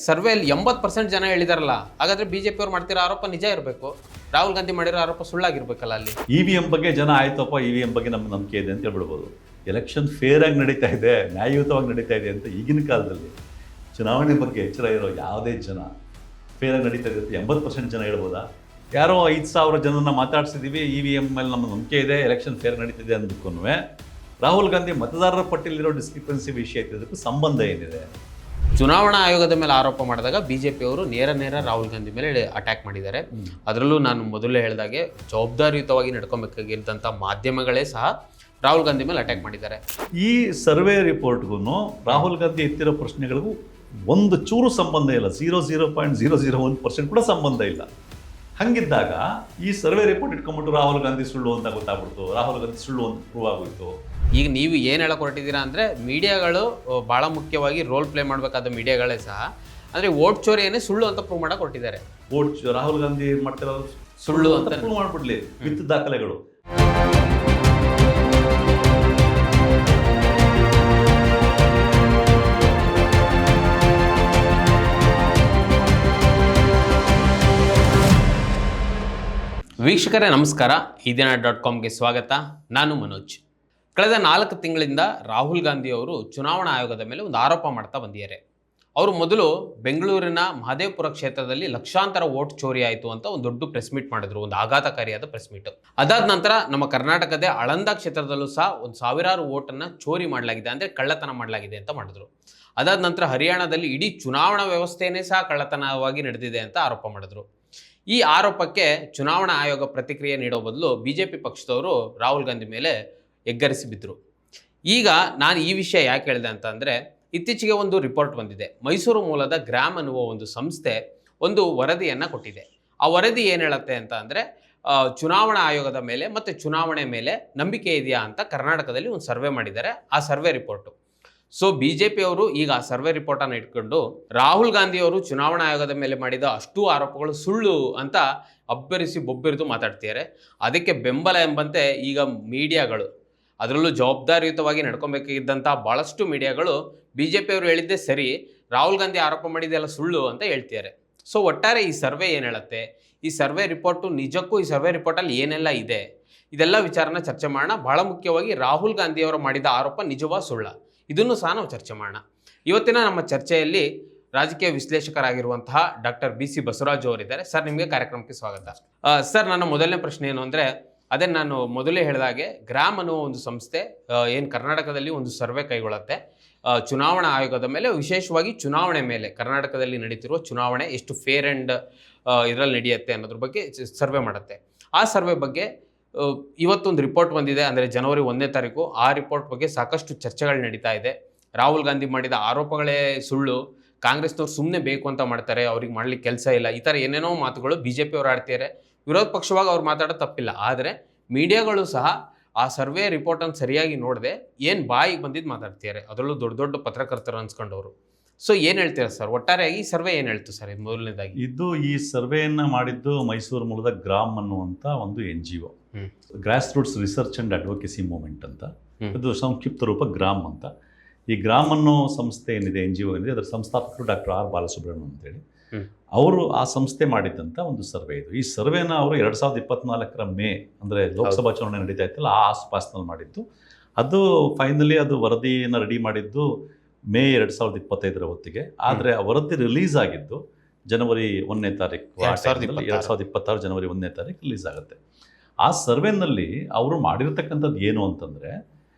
ಸರ್ವೆಯಲ್ಲಿ 80% ಜನ ಹೇಳಿದಾರಲ್ಲ, ಹಾಗಾದ್ರೆ ಬಿಜೆಪಿ ಅವ್ರು ಮಾಡ್ತಿರೋ ಆರೋಪ ನಿಜ ಇರಬೇಕು, ರಾಹುಲ್ ಗಾಂಧಿ ಮಾಡಿರೋ ಆರೋಪ ಸುಳ್ಳಾಗಿರ್ಬೇಕಲ್ಲ ಅಲ್ಲಿ. EVM ಬಗ್ಗೆ ಜನ ಆಯ್ತಪ್ಪ, EVM ಬಗ್ಗೆ ನಮ್ಗೆ ನಂಬಿಕೆ ಇದೆ ಅಂತ ಹೇಳ್ಬಿಡ್ಬೋದು. ಎಲೆಕ್ಷನ್ ಫೇರ್ ಆಗಿ ನಡೀತಾ ಇದೆ, ನ್ಯಾಯಯುತವಾಗಿ ನಡೀತಾ ಇದೆ ಅಂತ ಈಗಿನ ಕಾಲದಲ್ಲಿ ಚುನಾವಣೆ ಬಗ್ಗೆ ಎಚ್ಚರ ಇರೋ ಯಾವುದೇ ಜನ ಫೇರ್ ಆಗಿ ನಡೀತಾ ಇದೆ ಅಂತ 80% ಜನ ಹೇಳ್ಬೋದಾ? ಯಾರೋ 5,000 ಜನನ ಮಾತಾಡ್ಸಿದ್ದೀವಿ, EVM ಮೇಲೆ ನಮ್ಮ ನಂಬಿಕೆ ಇದೆ, ಎಲೆಕ್ಷನ್ ಫೇರ್ ನಡೀತಿದೆ ಅಂದಕ್ಕೂ ರಾಹುಲ್ ಗಾಂಧಿ ಮತದಾರರ ಪಟ್ಟಿಯಲ್ಲಿರೋ ಡಿಸ್ಕ್ರಿಪೆನ್ಸಿ ವಿಷಯ ಇದಕ್ಕೂ ಸಂಬಂಧ ಏನಿದೆ? ಚುನಾವಣಾ ಆಯೋಗದ ಮೇಲೆ ಆರೋಪ ಮಾಡಿದಾಗ ಬಿಜೆಪಿ ಅವರು ನೇರ ರಾಹುಲ್ ಗಾಂಧಿ ಮೇಲೆ ಅಟ್ಯಾಕ್ ಮಾಡಿದ್ದಾರೆ. ಅದರಲ್ಲೂ ನಾನು ಮೊದಲೇ ಹೇಳಿದಾಗೆ ಜವಾಬ್ದಾರಿಯುತವಾಗಿ ನಡ್ಕೊಬೇಕಾಗಿದ್ದಂಥ ಮಾಧ್ಯಮಗಳೇ ಸಹ ರಾಹುಲ್ ಗಾಂಧಿ ಮೇಲೆ ಅಟ್ಯಾಕ್ ಮಾಡಿದ್ದಾರೆ. ಈ ಸರ್ವೆ ರಿಪೋರ್ಟ್ಗೂ ರಾಹುಲ್ ಗಾಂಧಿ ಎತ್ತಿರೋ ಪ್ರಶ್ನೆಗಳಿಗೂ ಒಂದು ಚೂರು ಸಂಬಂಧ ಇಲ್ಲ. 0.001% ಕೂಡ ಸಂಬಂಧ ಇಲ್ಲ. ಹಂಗಿದ್ದಾಗ ಈ ಸರ್ವೆ ರಿಪೋರ್ಟ್ ಇಟ್ಕೊಂಡ್ಬಿಟ್ಟು ರಾಹುಲ್ ಗಾಂಧಿ ಸುಳ್ಳು ಅಂತ ಗೊತ್ತಾಗ್ಬಿಡ್ತು, ರಾಹುಲ್ ಗಾಂಧಿ ಸುಳ್ಳು ಅಂತ ಪ್ರೂವ್ ಆಗೋಯ್ತು. ಈಗ ನೀವು ಏನು ಹೇಳಕ್ ಹೊರಟಿದ್ದೀರಾ ಅಂದರೆ, ಮೀಡಿಯಾಗಳು ಭಾಳ ಮುಖ್ಯವಾಗಿ ರೋಲ್ ಪ್ಲೇ ಮಾಡಬೇಕಾದ ಮೀಡಿಯಾಗಳೇ ಸಹ ಅಂದರೆ ವೋಟ್ ಚೋರಿಯನ್ನೇ ಸುಳ್ಳು ಅಂತ ಪ್ರೂವ್ ಮಾಡಕ್ಕೆ ಹೊರಟಿದ್ದಾರೆ. ರಾಹುಲ್ ಗಾಂಧಿ ಮಾಡ್ತಿರೋದು ಸುಳ್ಳು ಅಂತ ಪ್ರೂವ್ ಮಾಡ್ಬಿಡ್ಲಿ ವಿತ್ ದಾಖಲೆಗಳು. ವೀಕ್ಷಕರೇ ನಮಸ್ಕಾರ, ಈದಿನ.comಗೆ ಸ್ವಾಗತ. ನಾನು ಮನೋಜ್. ಕಳೆದ 4 ತಿಂಗಳಿಂದ ರಾಹುಲ್ ಗಾಂಧಿ ಅವರು ಚುನಾವಣಾ ಆಯೋಗದ ಮೇಲೆ ಒಂದು ಆರೋಪ ಮಾಡ್ತಾ ಬಂದಿದ್ದಾರೆ. ಅವರು ಮೊದಲು ಬೆಂಗಳೂರಿನ ಮಹದೇವಪುರ ಕ್ಷೇತ್ರದಲ್ಲಿ ಲಕ್ಷಾಂತರ ವೋಟ್ ಚೋರಿ ಆಯಿತು ಅಂತ ಒಂದು ದೊಡ್ಡ ಪ್ರೆಸ್ ಮೀಟ್ ಮಾಡಿದ್ರು, ಒಂದು ಆಘಾತಕಾರಿಯಾದ ಪ್ರೆಸ್ ಮೀಟ್. ಅದಾದ ನಂತರ ನಮ್ಮ ಕರ್ನಾಟಕದ ಆಳಂದ ಕ್ಷೇತ್ರದಲ್ಲೂ ಸಹ ಒಂದು ಸಾವಿರಾರು ವೋಟನ್ನು ಚೋರಿ ಮಾಡಲಾಗಿದೆ, ಅಂದರೆ ಕಳ್ಳತನ ಮಾಡಲಾಗಿದೆ ಅಂತ ಮಾಡಿದ್ರು. ಅದಾದ ನಂತರ ಹರಿಯಾಣದಲ್ಲಿ ಇಡೀ ಚುನಾವಣಾ ವ್ಯವಸ್ಥೆಯೇ ಸಹ ಕಳ್ಳತನವಾಗಿ ನಡೆದಿದೆ ಅಂತ ಆರೋಪ ಮಾಡಿದ್ರು. ಈ ಆರೋಪಕ್ಕೆ ಚುನಾವಣಾ ಆಯೋಗ ಪ್ರತಿಕ್ರಿಯೆ ನೀಡೋ ಬದಲು ಬಿಜೆಪಿ ಪಕ್ಷದವರು ರಾಹುಲ್ ಗಾಂಧಿ ಮೇಲೆ ಎಗ್ಗರಿಸಿ ಬಿದ್ದರು. ಈಗ ನಾನು ಈ ವಿಷಯ ಯಾಕೆ ಹೇಳಿದೆ ಅಂತ ಅಂದರೆ, ಇತ್ತೀಚೆಗೆ ಒಂದು ರಿಪೋರ್ಟ್ ಬಂದಿದೆ. ಮೈಸೂರು ಮೂಲದ ಗ್ರಾಮ್ ಅನ್ನುವ ಒಂದು ಸಂಸ್ಥೆ ಒಂದು ವರದಿಯನ್ನು ಕೊಟ್ಟಿದೆ. ಆ ವರದಿ ಏನು ಹೇಳುತ್ತೆ ಅಂತ ಅಂದರೆ, ಚುನಾವಣಾ ಆಯೋಗದ ಮೇಲೆ ಮತ್ತು ಚುನಾವಣೆ ಮೇಲೆ ನಂಬಿಕೆ ಇದೆಯಾ ಅಂತ ಕರ್ನಾಟಕದಲ್ಲಿ ಒಂದು ಸರ್ವೆ ಮಾಡಿದ್ದಾರೆ. ಆ ಸರ್ವೆ ರಿಪೋರ್ಟು. ಸೊ ಬಿಜೆಪಿ ಅವರು ಈಗ ಆ ಸರ್ವೆ ರಿಪೋರ್ಟನ್ನು ಇಟ್ಕೊಂಡು ರಾಹುಲ್ ಗಾಂಧಿ ಅವರು ಚುನಾವಣಾ ಆಯೋಗದ ಮೇಲೆ ಮಾಡಿದ ಅಷ್ಟು ಆರೋಪಗಳು ಸುಳ್ಳು ಅಂತ ಅಬ್ಬರಿಸಿ ಬೊಬ್ಬೆರಿದು ಮಾತಾಡ್ತಿದ್ದಾರೆ. ಅದಕ್ಕೆ ಬೆಂಬಲ ಎಂಬಂತೆ ಈಗ ಮೀಡಿಯಾಗಳು, ಅದರಲ್ಲೂ ಜವಾಬ್ದಾರಿಯುತವಾಗಿ ನಡ್ಕೊಬೇಕಾಗಿದ್ದಂಥ ಭಾಳಷ್ಟು ಮೀಡಿಯಾಗಳು ಬಿಜೆಪಿ ಅವರು ಹೇಳಿದ್ದೇ ಸರಿ, ರಾಹುಲ್ ಗಾಂಧಿ ಆರೋಪ ಮಾಡಿದ್ದೆಲ್ಲ ಸುಳ್ಳು ಅಂತ ಹೇಳ್ತಿದ್ದಾರೆ. ಸೊ ಒಟ್ಟಾರೆ ಈ ಸರ್ವೆ ಏನು ಹೇಳುತ್ತೆ, ಈ ಸರ್ವೆ ರಿಪೋರ್ಟು ನಿಜಕ್ಕೂ ಈ ಸರ್ವೆ ರಿಪೋರ್ಟಲ್ಲಿ ಏನೆಲ್ಲ ಇದೆ, ಇದೆಲ್ಲ ವಿಚಾರನ ಚರ್ಚೆ ಮಾಡೋಣ. ಭಾಳ ಮುಖ್ಯವಾಗಿ ರಾಹುಲ್ ಗಾಂಧಿ ಅವರು ಮಾಡಿದ ಆರೋಪ ನಿಜವಾ ಸುಳ್ಳ, ಇದನ್ನು ಸಹ ನಾವು ಚರ್ಚೆ ಮಾಡೋಣ. ಇವತ್ತಿನ ನಮ್ಮ ಚರ್ಚೆಯಲ್ಲಿ ರಾಜಕೀಯ ವಿಶ್ಲೇಷಕರಾಗಿರುವಂತಹ ಡಾಕ್ಟರ್ BC ಬಸವರಾಜ್ ಅವರಿದ್ದಾರೆ. ಸರ್, ನಿಮಗೆ ಕಾರ್ಯಕ್ರಮಕ್ಕೆ ಸ್ವಾಗತ. ಸರ್, ನನ್ನ ಮೊದಲನೇ ಪ್ರಶ್ನೆ ಏನು ಅಂದರೆ, ಅದೇ ನಾನು ಮೊದಲೇ ಹೇಳಿದಾಗೆ ಗ್ರಾಮ್ ಅನ್ನುವ ಒಂದು ಸಂಸ್ಥೆ ಏನು ಕರ್ನಾಟಕದಲ್ಲಿ ಒಂದು ಸರ್ವೆ ಕೈಗೊಳ್ಳುತ್ತೆ ಚುನಾವಣಾ ಆಯೋಗದ ಮೇಲೆ, ವಿಶೇಷವಾಗಿ ಚುನಾವಣೆ ಮೇಲೆ, ಕರ್ನಾಟಕದಲ್ಲಿ ನಡೀತಿರುವ ಚುನಾವಣೆ ಎಷ್ಟು ಫೇರ್ ಆ್ಯಂಡ್ ಇದರಲ್ಲಿ ನಡೆಯುತ್ತೆ ಅನ್ನೋದ್ರ ಬಗ್ಗೆ ಸರ್ವೆ ಮಾಡುತ್ತೆ. ಆ ಸರ್ವೆ ಬಗ್ಗೆ ಇವತ್ತೊಂದು ರಿಪೋರ್ಟ್ ಬಂದಿದೆ, ಅಂದರೆ ಜನವರಿ 1ನೇ ತಾರೀಕು. ಆ ರಿಪೋರ್ಟ್ ಬಗ್ಗೆ ಸಾಕಷ್ಟು ಚರ್ಚೆಗಳು ನಡೀತಾ ಇದೆ. ರಾಹುಲ್ ಗಾಂಧಿ ಮಾಡಿದ ಆರೋಪಗಳೇ ಸುಳ್ಳು, ಕಾಂಗ್ರೆಸ್ನವ್ರು ಸುಮ್ಮನೆ ಬೇಕು ಅಂತ ಮಾಡ್ತಾರೆ, ಅವ್ರಿಗೆ ಮಾಡ್ಲಿಕ್ಕೆ ಕೆಲಸ ಇಲ್ಲ, ಈ ಥರ ಏನೇನೋ ಮಾತುಗಳು ಬಿಜೆಪಿ ಅವರು ಆಡ್ತಿದ್ದಾರೆ. ವಿರೋಧ ಪಕ್ಷವಾಗಿ ಅವ್ರು ಮಾತಾಡೋದು ತಪ್ಪಿಲ್ಲ, ಆದರೆ ಮೀಡಿಯಾಗಳು ಸಹ ಆ ಸರ್ವೆ ರಿಪೋರ್ಟನ್ನು ಸರಿಯಾಗಿ ನೋಡದೆ ಏನು ಬಾಯಿಗೆ ಬಂದಿದ್ದು ಮಾತಾಡ್ತಿದ್ದಾರೆ, ಅದರಲ್ಲೂ ದೊಡ್ಡ ದೊಡ್ಡ ಪತ್ರಕರ್ತರು ಅನ್ಸ್ಕೊಂಡವರು. ಸೊ ಏನು ಹೇಳ್ತೀರಾ ಸರ್, ಒಟ್ಟಾರೆಯಾಗಿ ಈ ಸರ್ವೆ ಏನು ಹೇಳ್ತು ಸರ್? ಮೊದಲನೇದಾಗಿ ಈ ಸರ್ವೆಯನ್ನು ಮಾಡಿದ್ದು ಮೈಸೂರು ಮೂಲದ ಗ್ರಾಮ್ ಅನ್ನುವಂಥ ಒಂದು NGO, gross roots research and advocacy movement ಅಂತ. ಅದು ಸಂಕ್ಷಿಪ್ತ ರೂಪ ಗ್ರಾಮ್ ಅಂತ. ಈ ಗ್ರಾಮ್ ಅನ್ನೋ ಸಂಸ್ಥೆ ಏನಿದೆ, NGO ಏನಿದೆ, ಅದರ ಸಂಸ್ಥಾಪಕರು ಡಾಕ್ಟರ್ R ಬಾಲಸುಬ್ರಹ್ಮಣ್ಯಂ ಅಂತೇಳಿ. ಅವರು ಆ ಸಂಸ್ಥೆ ಮಾಡಿದ್ದಂಥ ಒಂದು ಸರ್ವೆ ಇದು. ಈ ಸರ್ವೆನ ಅವರು 2024 ಮೇ, ಅಂದರೆ ಲೋಕಸಭಾ ಚುನಾವಣೆ ನಡೀತಾ ಇತ್ತಲ್ಲ, ಆ ಆಸ್ಪಾಸ್ನಲ್ಲಿ ಮಾಡಿದ್ದು. ಅದು ಫೈನಲಿ ಅದು ವರದಿಯನ್ನು ರೆಡಿ ಮಾಡಿದ್ದು ಮೇ 2025 ಹೊತ್ತಿಗೆ. ಆದರೆ ಆ ವರದಿ ರಿಲೀಸ್ ಆಗಿದ್ದು ಜನವರಿ 1ನೇ ತಾರೀಕು, 2026 ಜನವರಿ 1ನೇ ತಾರೀಕು ರಿಲೀಸ್ ಆಗುತ್ತೆ. ಆ ಸರ್ವೆನಲ್ಲಿ ಅವರು ಮಾಡಿರ್ತಕ್ಕಂಥದ್ದು ಏನು ಅಂತಂದರೆ,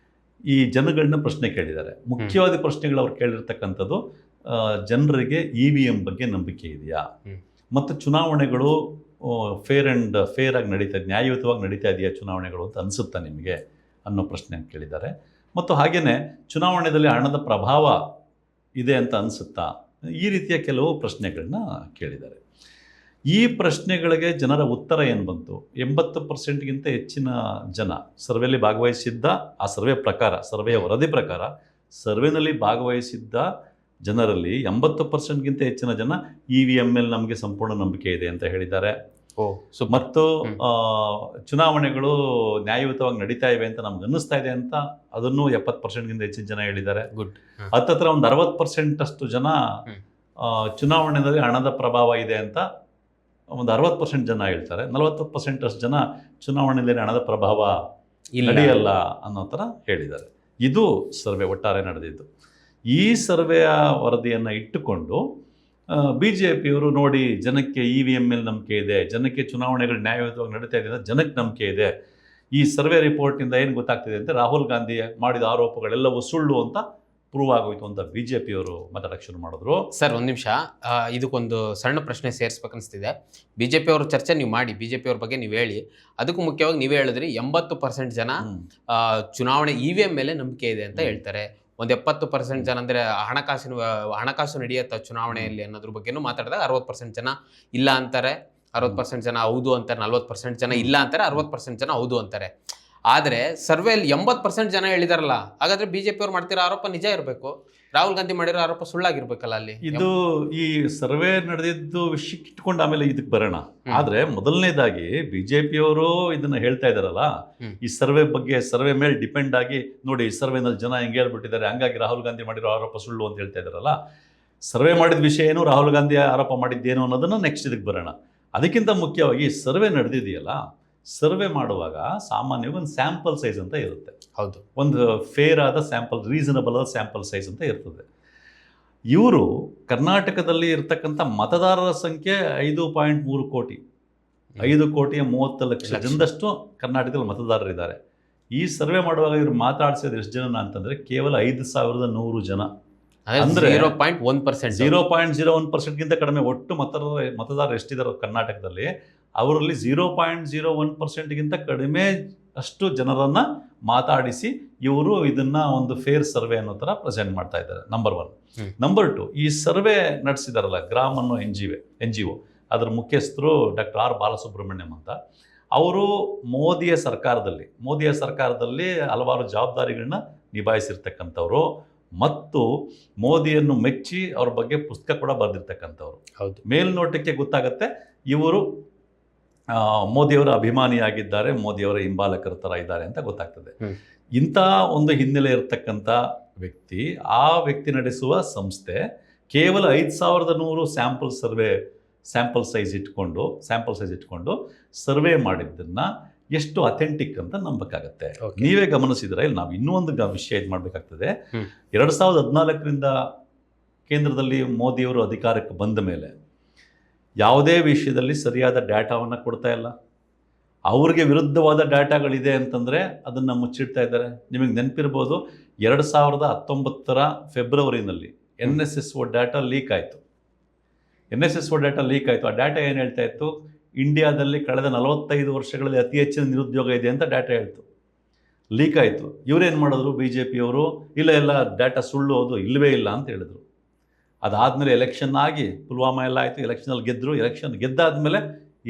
ಈ ಜನಗಳನ್ನ ಪ್ರಶ್ನೆ ಕೇಳಿದ್ದಾರೆ. ಮುಖ್ಯವಾದ ಪ್ರಶ್ನೆಗಳು ಅವ್ರು ಕೇಳಿರ್ತಕ್ಕಂಥದ್ದು, ಜನರಿಗೆ EVM ಬಗ್ಗೆ ನಂಬಿಕೆ ಇದೆಯಾ, ಮತ್ತು ಚುನಾವಣೆಗಳು ಫೇರ್ ಆಗಿ ನಡೀತಾ, ನ್ಯಾಯಯುತವಾಗಿ ನಡೀತಾ ಇದೆಯಾ ಚುನಾವಣೆಗಳು ಅಂತ ಅನಿಸುತ್ತಾ ನಿಮಗೆ ಅನ್ನೋ ಪ್ರಶ್ನೆ ಕೇಳಿದ್ದಾರೆ. ಮತ್ತು ಹಾಗೆಯೇ ಚುನಾವಣೆಯಲ್ಲಿ ಹಣದ ಪ್ರಭಾವ ಇದೆ ಅಂತ ಅನಿಸುತ್ತಾ, ಈ ರೀತಿಯ ಕೆಲವು ಪ್ರಶ್ನೆಗಳನ್ನ ಕೇಳಿದ್ದಾರೆ. ಈ ಪ್ರಶ್ನೆಗಳಿಗೆ ಜನರ ಉತ್ತರ ಏನು ಬಂತು? 80%ಗಿಂತ ಹೆಚ್ಚಿನ ಜನ ಸರ್ವೆಯಲ್ಲಿ ಭಾಗವಹಿಸಿದ್ದ, ಆ ಸರ್ವೆಯ ವರದಿ ಪ್ರಕಾರ ಸರ್ವೆನಲ್ಲಿ ಭಾಗವಹಿಸಿದ್ದ ಜನರಲ್ಲಿ 80%ಗಿಂತ ಹೆಚ್ಚಿನ ಜನ EVM ಮೇಲೆ ನಮಗೆ ಸಂಪೂರ್ಣ ನಂಬಿಕೆ ಇದೆ ಅಂತ ಹೇಳಿದ್ದಾರೆ. ಮತ್ತು ಚುನಾವಣೆಗಳು ನ್ಯಾಯಯುತವಾಗಿ ನಡೀತಾ ಇವೆ ಅಂತ ನಮ್ಗೆ ಅನ್ನಿಸ್ತಾ ಇದೆ ಅಂತ ಅದನ್ನು 70%ಗಿಂತ ಹೆಚ್ಚಿನ ಜನ ಹೇಳಿದ್ದಾರೆ. ಗುಡ್. ಹತ್ತತ್ರ ಒಂದು 60% ಅಷ್ಟು ಜನ ಚುನಾವಣೆಯಲ್ಲಿ ಹಣದ ಪ್ರಭಾವ ಇದೆ ಅಂತ ಒಂದು 60% ಜನ ಹೇಳ್ತಾರೆ. 40% ಅಷ್ಟು ಜನ ಚುನಾವಣೆಯಲ್ಲಿ ಹಣದ ಪ್ರಭಾವ ನಡೆಯಲ್ಲ ಅನ್ನೋ ಥರ ಹೇಳಿದ್ದಾರೆ. ಇದು ಸರ್ವೆ ಒಟ್ಟಾರೆ ನಡೆದಿದ್ದು. ಈ ಸರ್ವೆಯ ವರದಿಯನ್ನು ಇಟ್ಟುಕೊಂಡು BJPಯವರು ನೋಡಿ ಜನಕ್ಕೆ EVM ಮೇಲೆ ನಂಬಿಕೆ ಇದೆ, ಜನಕ್ಕೆ ಚುನಾವಣೆಗಳು ನ್ಯಾಯಯುತವಾಗಿ ನಡೀತಾ ಇದೆ ಅಂತ ಜನಕ್ಕೆ ನಂಬಿಕೆ ಇದೆ. ಈ ಸರ್ವೆ ರಿಪೋರ್ಟಿಂದ ಏನು ಗೊತ್ತಾಗ್ತಿದೆ ಅಂತ ರಾಹುಲ್ ಗಾಂಧಿ ಮಾಡಿದ ಆರೋಪಗಳೆಲ್ಲವೂ ಸುಳ್ಳು ಅಂತ ಪ್ರೂವ್ ಆಗೋಯ್ತು ಅಂತ BJPಯವರು ಮಾತಾಡೋಕ್ಕೆ ಶುರು ಮಾಡಿದ್ರು. ಸರ್ ಒಂದು ನಿಮಿಷ, ಇದಕ್ಕೊಂದು ಸಣ್ಣ ಪ್ರಶ್ನೆ ಸೇರಿಸ್ಬೇಕನ್ನಿಸ್ತಿದೆ. BJP ಅವ್ರ ಚರ್ಚೆ ನೀವು ಮಾಡಿ, BJP ಅವ್ರ ಬಗ್ಗೆ ನೀವು ಹೇಳಿ. ಅದಕ್ಕೂ ಮುಖ್ಯವಾಗಿ ನೀವೇ ಹೇಳಿದ್ರಿ 80% ಜನ ಚುನಾವಣೆ EVM ಮೇಲೆ ನಂಬಿಕೆ ಇದೆ ಅಂತ ಹೇಳ್ತಾರೆ. ಒಂದು 70% ಜನ ಅಂದರೆ ಹಣಕಾಸು ನಡೆಯುತ್ತಾ ಚುನಾವಣೆಯಲ್ಲಿ ಅನ್ನೋದ್ರ ಬಗ್ಗೆನೂ ಮಾತಾಡಿದಾಗ 60% ಜನ ಇಲ್ಲ ಅಂತಾರೆ, 60% ಜನ ಹೌದು ಅಂತಾರೆ, 40% ಜನ ಇಲ್ಲ ಅಂತಾರೆ, 60% ಜನ ಹೌದು ಅಂತಾರೆ. ಆದರೆ ಸರ್ವೆಯಲ್ಲಿ 80% ಜನ ಹೇಳಿದಾರಲ್ಲ, ಹಾಗಾದ್ರೆ BJP ಅವ್ರು ಮಾಡ್ತಿರೋ ಆರೋಪ ನಿಜ ಇರಬೇಕು, ರಾಹುಲ್ ಗಾಂಧಿ ಮಾಡಿರೋ ಆರೋಪ ಸುಳ್ಳಾಗಿರ್ಬೇಕಲ್ಲ ಅಲ್ಲಿ. ಇದು ಈ ಸರ್ವೆ ನಡೆದಿದ್ದು ವಿಷಯಕ್ಕೆ ಇಟ್ಕೊಂಡು ಆಮೇಲೆ ಇದಕ್ಕೆ ಬರೋಣ. ಆದ್ರೆ ಮೊದಲನೇದಾಗಿ BJPಯವರು ಇದನ್ನ ಹೇಳ್ತಾ ಇದಾರಲ್ಲ, ಈ ಸರ್ವೆ ಮೇಲೆ ಡಿಪೆಂಡ್ ಆಗಿ ನೋಡಿ ಈ ಸರ್ವೆನಲ್ಲಿ ಜನ ಹೆಂಗೆ ಹೇಳ್ಬಿಟ್ಟಿದ್ದಾರೆ, ಹಂಗಾಗಿ ರಾಹುಲ್ ಗಾಂಧಿ ಮಾಡಿರೋ ಆರೋಪ ಸುಳ್ಳು ಅಂತ ಹೇಳ್ತಾ ಇದಾರಲ್ಲ. ಸರ್ವೆ ಮಾಡಿದ ವಿಷಯ ಏನು, ರಾಹುಲ್ ಗಾಂಧಿ ಆರೋಪ ಮಾಡಿದ್ದೇನು ಅನ್ನೋದನ್ನ ನೆಕ್ಸ್ಟ್ ಇದಕ್ಕೆ ಬರೋಣ. ಅದಕ್ಕಿಂತ ಮುಖ್ಯವಾಗಿ ಸರ್ವೆ ನಡೆದಿದೆಯಲ್ಲ, ಸರ್ವೆ ಮಾಡುವಾಗ ಸಾಮಾನ್ಯವಾಗಿ ಒಂದು ಸ್ಯಾಂಪಲ್ ಸೈಜ್ ಅಂತ ಇರುತ್ತೆ. ಹೌದು, ಒಂದು ಫೇರ್ ಆದ ಸ್ಯಾಂಪಲ್, ರೀಸನಬಲ್ ಆದ ಸ್ಯಾಂಪಲ್ ಸೈಜ್ ಅಂತ ಇರ್ತದೆ. ಇವರು ಕರ್ನಾಟಕದಲ್ಲಿ ಇರ್ತಕ್ಕಂಥ ಮತದಾರರ ಸಂಖ್ಯೆ 5.3 ಕೋಟಿ, 5,30,00,000 ಜನದಷ್ಟು ಕರ್ನಾಟಕದಲ್ಲಿ ಮತದಾರರಿದ್ದಾರೆ. ಈ ಸರ್ವೆ ಮಾಡುವಾಗ ಇವರು ಮಾತಾಡಿಸಿದ ಎಷ್ಟು ಜನ ಅಂತಂದರೆ ಕೇವಲ 5,100 ಜನ, ಅಂದರೆ 0.01%ಗಿಂತ ಕಡಿಮೆ. ಒಟ್ಟು ಮತದಾರರು ಎಷ್ಟಿದ್ದಾರೆ ಕರ್ನಾಟಕದಲ್ಲಿ, ಅವರಲ್ಲಿ 0.01%ಗಿಂತ ಕಡಿಮೆ ಅಷ್ಟು ಜನರನ್ನು ಮಾತಾಡಿಸಿ ಇವರು ಇದನ್ನು ಒಂದು ಫೇರ್ ಸರ್ವೆ ಅನ್ನೋ ಥರ ಪ್ರೆಸೆಂಟ್ ಮಾಡ್ತಾ ಇದ್ದಾರೆ. ನಂಬರ್ 1. ನಂಬರ್ 2, ಈ ಸರ್ವೆ ನಡೆಸಿದಾರಲ್ಲ ಗ್ರಾಮ್ ಅನ್ನೋ NGO, ಅದರ ಮುಖ್ಯಸ್ಥರು ಡಾಕ್ಟರ್ R. ಬಾಲಸುಬ್ರಹ್ಮಣ್ಯಂ ಅಂತ. ಅವರು ಮೋದಿಯ ಸರ್ಕಾರದಲ್ಲಿ ಹಲವಾರು ಜವಾಬ್ದಾರಿಗಳನ್ನ ನಿಭಾಯಿಸಿರ್ತಕ್ಕಂಥವ್ರು ಮತ್ತು ಮೋದಿಯನ್ನು ಮೆಚ್ಚಿ ಅವ್ರ ಬಗ್ಗೆ ಪುಸ್ತಕ ಕೂಡ ಬರೆದಿರ್ತಕ್ಕಂಥವ್ರು. ಹೌದು, ಮೇಲ್ನೋಟಕ್ಕೆ ಗೊತ್ತಾಗುತ್ತೆ ಇವರು ಮೋದಿಯವರ ಅಭಿಮಾನಿಯಾಗಿದ್ದಾರೆ, ಮೋದಿಯವರ ಹಿಂಬಾಲಕರ ಥರ ಇದ್ದಾರೆ ಅಂತ ಗೊತ್ತಾಗ್ತದೆ. ಇಂಥ ಒಂದು ಹಿನ್ನೆಲೆ ಇರತಕ್ಕಂಥ ವ್ಯಕ್ತಿ, ಆ ವ್ಯಕ್ತಿ ನಡೆಸುವ ಸಂಸ್ಥೆ ಕೇವಲ 5,100 ಸ್ಯಾಂಪಲ್ ಸೈಜ್ ಇಟ್ಕೊಂಡು ಸರ್ವೆ ಮಾಡಿದ್ದನ್ನು ಎಷ್ಟು ಅಥೆಂಟಿಕ್ ಅಂತ ನಂಬಕ್ಕಾಗತ್ತೆ. ನೀವೇ ಗಮನಿಸಿದ್ರೆ ಇಲ್ಲಿ ನಾವು ಇನ್ನೂ ಒಂದು ವಿಷಯ ಇದು ಮಾಡಬೇಕಾಗ್ತದೆ. 2014ರಿಂದ ಕೇಂದ್ರದಲ್ಲಿ ಮೋದಿಯವರು ಅಧಿಕಾರಕ್ಕೆ ಬಂದ ಮೇಲೆ ಯಾವುದೇ ವಿಷಯದಲ್ಲಿ ಸರಿಯಾದ ಡಾಟಾವನ್ನು ಕೊಡ್ತಾ ಇಲ್ಲ. ಅವ್ರಿಗೆ ವಿರುದ್ಧವಾದ ಡಾಟಾಗಳಿದೆ ಅಂತಂದರೆ ಅದನ್ನು ಮುಚ್ಚಿಡ್ತಾ ಇದ್ದಾರೆ. ನಿಮಗೆ ನೆನಪಿರ್ಬೋದು, 2019 ಫೆಬ್ರವರಿನಲ್ಲಿ NSSO ಡಾಟಾ ಲೀಕ್ ಆಯಿತು. ಆ ಡಾಟಾ ಏನು ಹೇಳ್ತಾ ಇತ್ತು, ಇಂಡಿಯಾದಲ್ಲಿ ಕಳೆದ 45 ವರ್ಷಗಳಲ್ಲಿ ಅತಿ ಹೆಚ್ಚಿನ ನಿರುದ್ಯೋಗ ಇದೆ ಅಂತ ಡಾಟಾ ಹೇಳ್ತು. ಲೀಕ್ ಆಯಿತು. ಇವರೇನು ಮಾಡಿದ್ರು, BJPಯವರು ಇಲ್ಲ ಡಾಟಾ ಸುಳ್ಳು, ಅದು ಇಲ್ಲವೇ ಇಲ್ಲ ಅಂತ ಹೇಳಿದ್ರು. ಅದಾದಮೇಲೆ ಎಲೆಕ್ಷನ್ ಆಗಿ ಪುಲ್ವಾಮಾ ಎಲ್ಲ ಆಯಿತು, ಎಲೆಕ್ಷನಲ್ಲಿ ಗೆದ್ದರು. ಎಲೆಕ್ಷನ್ ಗೆದ್ದಾದಮೇಲೆ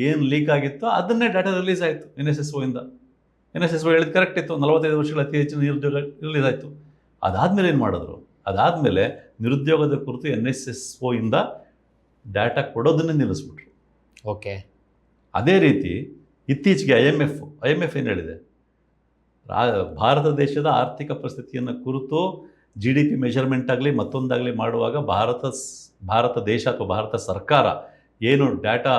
ಏನು ಲೀಕ್ ಆಗಿತ್ತು ಅದನ್ನೇ ಡಾಟಾ ರಿಲೀಸ್ ಆಯಿತು NSSOಯಿಂದ. NSSO ಹೇಳಿದ್ದು ಕರೆಕ್ಟ್ ಇತ್ತು, 45 ವರ್ಷಗಳ ಅತಿ ಹೆಚ್ಚಿನ ನಿರುದ್ಯೋಗ ರಿಲೀಸ್ ಆಯಿತು. ಅದಾದಮೇಲೆ ಏನು ಮಾಡಿದ್ರು, ಅದಾದಮೇಲೆ ನಿರುದ್ಯೋಗದ ಕುರಿತು NSSOಯಿಂದ ಡಾಟಾ ಕೊಡೋದನ್ನೇ ನಿಲ್ಲಿಸ್ಬಿಟ್ರು. ಓಕೆ. ಅದೇ ರೀತಿ ಇತ್ತೀಚೆಗೆ IMF ಏನು ಹೇಳಿದೆ, ಭಾರತ ದೇಶದ ಆರ್ಥಿಕ ಪರಿಸ್ಥಿತಿಯನ್ನು ಕುರಿತು GDP ಮೆಷರ್ಮೆಂಟ್ ಆಗಲಿ ಮತ್ತೊಂದಾಗಲಿ ಮಾಡುವಾಗ ಭಾರತ ದೇಶ ಅಥವಾ ಭಾರತ ಸರ್ಕಾರ ಏನು ಡಾಟಾ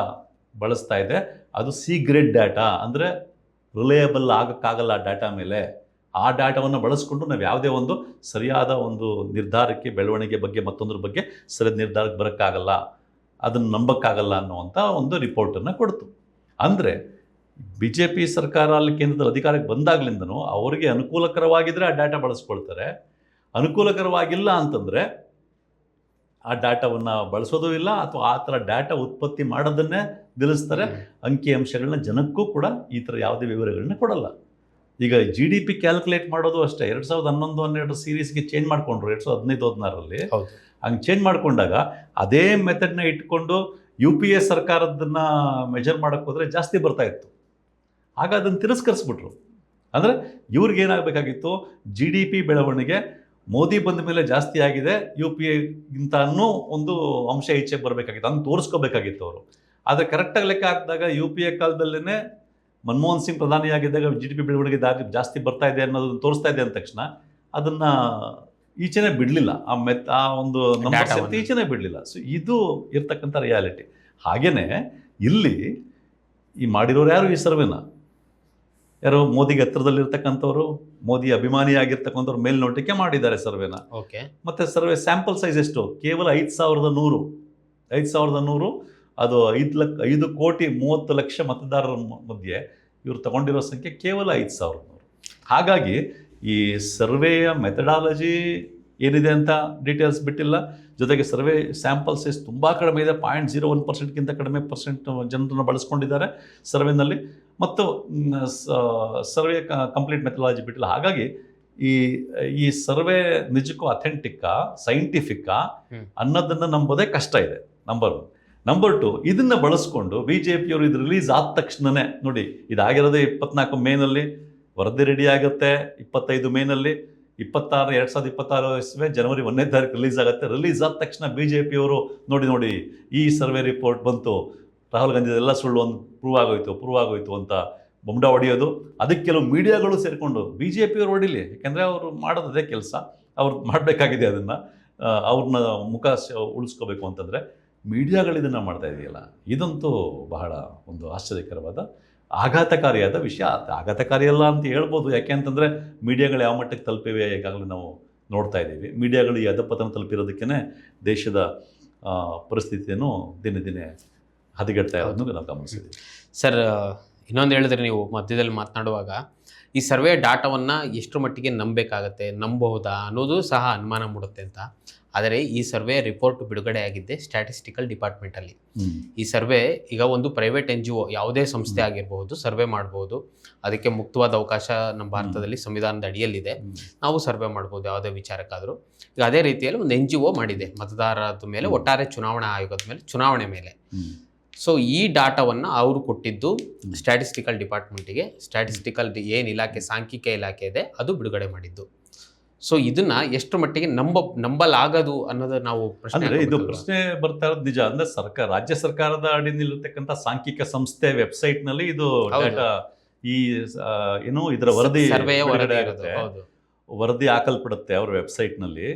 ಬಳಸ್ತಾ ಇದೆ ಅದು C ಗ್ರೇಡ್ ಡಾಟಾ, ಅಂದರೆ ರಿಲಯಬಲ್ ಆಗೋಕ್ಕಾಗಲ್ಲ ಆ ಡಾಟಾ ಮೇಲೆ. ಆ ಡಾಟಾವನ್ನು ಬಳಸ್ಕೊಂಡು ನಾವು ಯಾವುದೇ ಒಂದು ಸರಿಯಾದ ಒಂದು ನಿರ್ಧಾರಕ್ಕೆ, ಬೆಳವಣಿಗೆ ಬಗ್ಗೆ ಮತ್ತೊಂದ್ರ ಬಗ್ಗೆ ಸರಿಯಾದ ನಿರ್ಧಾರಕ್ಕೆ ಬರೋಕ್ಕಾಗಲ್ಲ, ಅದನ್ನು ನಂಬಕ್ಕಾಗಲ್ಲ ಅನ್ನುವಂಥ ಒಂದು ರಿಪೋರ್ಟನ್ನು ಕೊಡ್ತು. ಅಂದರೆ BJP ಸರ್ಕಾರ ಅಲ್ಲಿ ಕೇಂದ್ರದ ಅಧಿಕಾರಕ್ಕೆ ಬಂದಾಗಲಿಂದನೂ ಅವರಿಗೆ ಅನುಕೂಲಕರವಾಗಿದ್ದರೆ ಆ ಡಾಟಾ ಬಳಸ್ಕೊಳ್ತಾರೆ, ಅನುಕೂಲಕರವಾಗಿಲ್ಲ ಅಂತಂದರೆ ಆ ಡಾಟಾವನ್ನು ಬಳಸೋದು ಇಲ್ಲ, ಅಥವಾ ಆ ಥರ ಡಾಟಾ ಉತ್ಪತ್ತಿ ಮಾಡೋದನ್ನೇ ನಿಲ್ಲಿಸ್ತಾರೆ. ಅಂಕಿಅಂಶಗಳನ್ನ ಜನಕ್ಕೂ ಕೂಡ ಈ ಥರ ಯಾವುದೇ ವಿವರಗಳನ್ನ ಕೊಡಲ್ಲ. ಈಗ GDP ಕ್ಯಾಲ್ಕುಲೇಟ್ ಮಾಡೋದು ಅಷ್ಟೇ 2011-12 ಸೀರೀಸ್ಗೆ ಚೇಂಜ್ ಮಾಡಿಕೊಂಡ್ರು 2015-16ರಲ್ಲಿ. ಹಂಗೆ ಚೇಂಜ್ ಮಾಡಿಕೊಂಡಾಗ ಅದೇ ಮೆಥಡ್ನ ಇಟ್ಕೊಂಡು UPA ಸರ್ಕಾರದನ್ನು ಮೆಜರ್ ಮಾಡೋಕ್ಕೆ ಹೋದರೆ ಜಾಸ್ತಿ ಬರ್ತಾಯಿತ್ತು. ಆಗ ಅದನ್ನು ತಿರಸ್ಕರಿಸ್ಬಿಟ್ರು. ಅಂದರೆ ಇವ್ರಿಗೇನಾಗಬೇಕಾಗಿತ್ತು, GDP ಬೆಳವಣಿಗೆ ಮೋದಿ ಬಂದ ಮೇಲೆ ಜಾಸ್ತಿ ಆಗಿದೆ, UPAಗಿಂತ ಒಂದು ಅಂಶ ಈಚೆಗೆ ಬರಬೇಕಾಗಿತ್ತು, ಹಂಗೆ ತೋರಿಸ್ಕೋಬೇಕಾಗಿತ್ತು ಅವರು. ಆದರೆ ಕರೆಕ್ಟಾಗಿ ಲೆಕ್ಕ ಹಾಕಿದಾಗ UPA ಕಾಲದಲ್ಲೇ ಮನಮೋಹನ್ ಸಿಂಗ್ ಪ್ರಧಾನಿಯಾಗಿದ್ದಾಗ GDP ಬೆಳವಣಿಗೆ ಜಾಸ್ತಿ ಬರ್ತಾ ಇದೆ ಅನ್ನೋದನ್ನು ತೋರಿಸ್ತಾ ಇದೆ ಅಂದ ತಕ್ಷಣ ಅದನ್ನು ಈಚೆನೆ ಬಿಡಲಿಲ್ಲ, ಆ ಒಂದು ನಂಬರ್ಸ್ Dataವನ್ನು. ಈಚೆನೆ ಬಿಡಲಿಲ್ಲ. ಸೊ ಇದು ಇರ್ತಕ್ಕಂಥ ರಿಯಾಲಿಟಿ. ಹಾಗೇನೆ ಇಲ್ಲಿ ಈ ಮಾಡಿರೋರು ಯಾರು ಈ ಸರ್ವೆನ? ಯಾರೋ ಮೋದಿಗೆ ಹತ್ರದಲ್ಲಿರ್ತಕ್ಕಂಥವ್ರು, ಮೋದಿ ಅಭಿಮಾನಿಯಾಗಿರ್ತಕ್ಕಂಥವ್ರು ಮೇಲ್ನೋಟಕ್ಕೆ ಮಾಡಿದ್ದಾರೆ ಸರ್ವೆನ. ಓಕೆ. ಮತ್ತು ಸರ್ವೆ ಸ್ಯಾಂಪಲ್ ಸೈಜ್ ಎಷ್ಟು? ಕೇವಲ 5,100. ಅದು 5,30,30,00,000 ಮತದಾರರ ಮಧ್ಯೆ ಇವರು ತಗೊಂಡಿರೋ ಸಂಖ್ಯೆ ಕೇವಲ 5,100. ಹಾಗಾಗಿ ಈ ಸರ್ವೆಯ ಮೆಥಡಾಲಜಿ ಏನಿದೆ ಅಂತ ಡೀಟೇಲ್ಸ್ ಬಿಟ್ಟಿಲ್ಲ. ಜೊತೆಗೆ ಸರ್ವೆ ಸ್ಯಾಂಪಲ್ ಸೈಜ್ ತುಂಬ ಕಡಿಮೆ ಇದೆ, 0.01%ಗಿಂತ ಕಡಿಮೆ ಜನರನ್ನು ಬಳಸ್ಕೊಂಡಿದ್ದಾರೆ ಸರ್ವೆನಲ್ಲಿ. ಮತ್ತು ಸರ್ವೆ ಕಂಪ್ಲೀಟ್ ಮೆಥಡಾಲಜಿ ಬಿಟ್ಟಿಲ್ಲ. ಹಾಗಾಗಿ ಈ ಸರ್ವೆ ನಿಜಕ್ಕೂ ಅಥೆಂಟಿಕ್ಕಾ, ಸೈಂಟಿಫಿಕ್ಕಾ ಅನ್ನೋದನ್ನು ನಂಬೋದೇ ಕಷ್ಟ ಇದೆ. ನಂಬರ್ 1. ನಂಬರ್ 2, ಇದನ್ನು ಬಳಸ್ಕೊಂಡು BJPಯವರು ಇದು ರಿಲೀಸ್ ಆದ ತಕ್ಷಣವೇ ನೋಡಿ, ಇದಾಗಿರೋದೇ 24 ಮೇನಲ್ಲಿ, ವರದಿ ರೆಡಿ ಆಗುತ್ತೆ 25 ಮೇನಲ್ಲಿ, 2026 ಜನವರಿ 1ನೇ ತಾರೀಕು ರಿಲೀಸ್ ಆಗುತ್ತೆ. ರಿಲೀಸ್ ಆದ ತಕ್ಷಣ BJPಯವರು ನೋಡಿ ಈ ಸರ್ವೆ ರಿಪೋರ್ಟ್ ಬಂತು, ರಾಹುಲ್ ಗಾಂಧಿ ಎಲ್ಲ ಸುಳ್ಳು ಒಂದು ಪ್ರೂವ್ ಆಗೋಯ್ತು ಅಂತ ಬೊಂಡ ಹೊಡೆಯೋದು. ಅದಕ್ಕೆ ಕೆಲವು ಮೀಡಿಯಾಗಳು ಸೇರಿಕೊಂಡು BJPಯವರು ಹೊಡಿಲಿ, ಯಾಕೆಂದರೆ ಅವರು ಮಾಡೋದೇ ಕೆಲಸ, ಅವ್ರು ಮಾಡಬೇಕಾಗಿದೆ. ಅದನ್ನು ಅವ್ರನ್ನ ಮುಖ ಉಳಿಸ್ಕೋಬೇಕು ಅಂತಂದರೆ ಮೀಡಿಯಾಗಳು ಇದನ್ನು ಮಾಡ್ತಾ ಇದೆಯಲ್ಲ, ಇದಂತೂ ಬಹಳ ಒಂದು ಆಶ್ಚರ್ಯಕರವಾದ ಆಘಾತಕಾರಿಯಾದ ವಿಷಯ. ಆಘಾತಕಾರಿ ಅಲ್ಲ ಅಂತ ಹೇಳ್ಬೋದು, ಯಾಕೆ ಅಂತಂದರೆ ಮೀಡಿಯಾಗಳು ಯಾವ ಮಟ್ಟಕ್ಕೆ ತಲುಪಿವೆ ಈಗಾಗಲೇ ನಾವು ನೋಡ್ತಾ ಇದ್ದೀವಿ. ಮೀಡಿಯಾಗಳು ಈ ಅಧಪತನ ತಲುಪಿರೋದಕ್ಕೇ ದೇಶದ ಪರಿಸ್ಥಿತಿಯನ್ನು ದಿನೇ ದಿನೇ ಹದಗೆಡ್ತಾ ಇರೋದನ್ನು ನಾವು ಗಮನಿಸಿದ್ದೀವಿ. ಸರ್, ಇನ್ನೊಂದು ಹೇಳಿದ್ರೆ ನೀವು ಮಧ್ಯದಲ್ಲಿ ಮಾತನಾಡುವಾಗ ಈ ಸರ್ವೆ ಡಾಟಾವನ್ನು ಎಷ್ಟು ಮಟ್ಟಿಗೆ ನಂಬಬೇಕಾಗತ್ತೆ, ನಂಬಬಹುದಾ ಅನ್ನೋದು ಸಹ ಅನುಮಾನ ಮೂಡುತ್ತೆ ಅಂತ. ಆದರೆ ಈ ಸರ್ವೆ ರಿಪೋರ್ಟ್ ಬಿಡುಗಡೆ ಆಗಿದ್ದೆ ಸ್ಟ್ಯಾಟಿಸ್ಟಿಕಲ್ ಡಿಪಾರ್ಟ್ಮೆಂಟಲ್ಲಿ. ಈ ಸರ್ವೆ ಈಗ ಒಂದು ಪ್ರೈವೇಟ್ NGO ಯಾವುದೇ ಸಂಸ್ಥೆ ಆಗಿರಬಹುದು ಸರ್ವೆ ಮಾಡ್ಬೋದು, ಅದಕ್ಕೆ ಮುಕ್ತವಾದ ಅವಕಾಶ ನಮ್ಮ ಭಾರತದಲ್ಲಿ ಸಂವಿಧಾನದ ಅಡಿಯಲ್ಲಿದೆ. ನಾವು ಸರ್ವೆ ಮಾಡ್ಬೋದು ಯಾವುದೇ ವಿಚಾರಕ್ಕಾದರೂ. ಈಗ ಅದೇ ರೀತಿಯಲ್ಲಿ ಒಂದು NGO ಮಾಡಿದೆ ಮತದಾರರ ಮೇಲೆ, ಒಟ್ಟಾರೆ ಚುನಾವಣಾ ಆಯೋಗದ ಮೇಲೆ, ಚುನಾವಣೆ ಮೇಲೆ. ಸೊ ಈ ಡಾಟಾವನ್ನು ಅವರು ಕೊಟ್ಟಿದ್ದು ಸ್ಟ್ಯಾಟಿಸ್ಟಿಕಲ್ ಡಿಪಾರ್ಟ್ಮೆಂಟಿಗೆ. ಸ್ಟ್ಯಾಟಿಸ್ಟಿಕಲ್ ಏನು ಇಲಾಖೆ, ಸಾಂಖ್ಯಿಕ ಇಲಾಖೆ ಇದೆ, ಅದು ಬಿಡುಗಡೆ ಮಾಡಿದ್ದು. ಸೊ ಇದನ್ನ ಎಷ್ಟು ಮಟ್ಟಿಗೆ ನಂಬಲಾಗದು ಅನ್ನೋದು ನಾವು ಅಂದರೆ ಇದು ಪ್ರಶ್ನೆ ಬರ್ತಾ ಇರೋದು ನಿಜ. ಅಂದರೆ ರಾಜ್ಯ ಸರ್ಕಾರದ ಅಡಿಯಲ್ಲಿರ್ತಕ್ಕಂಥ ಸಾಂಖ್ಯಿಕ ಸಂಸ್ಥೆ ವೆಬ್ಸೈಟ್ನಲ್ಲಿ ಇದು ಡಾಟಾ, ಈ ಏನು ಇದರ ವರದಿ ಹಾಕಲ್ಪಡುತ್ತೆ ಅವ್ರ ವೆಬ್ಸೈಟ್ನಲ್ಲಿ.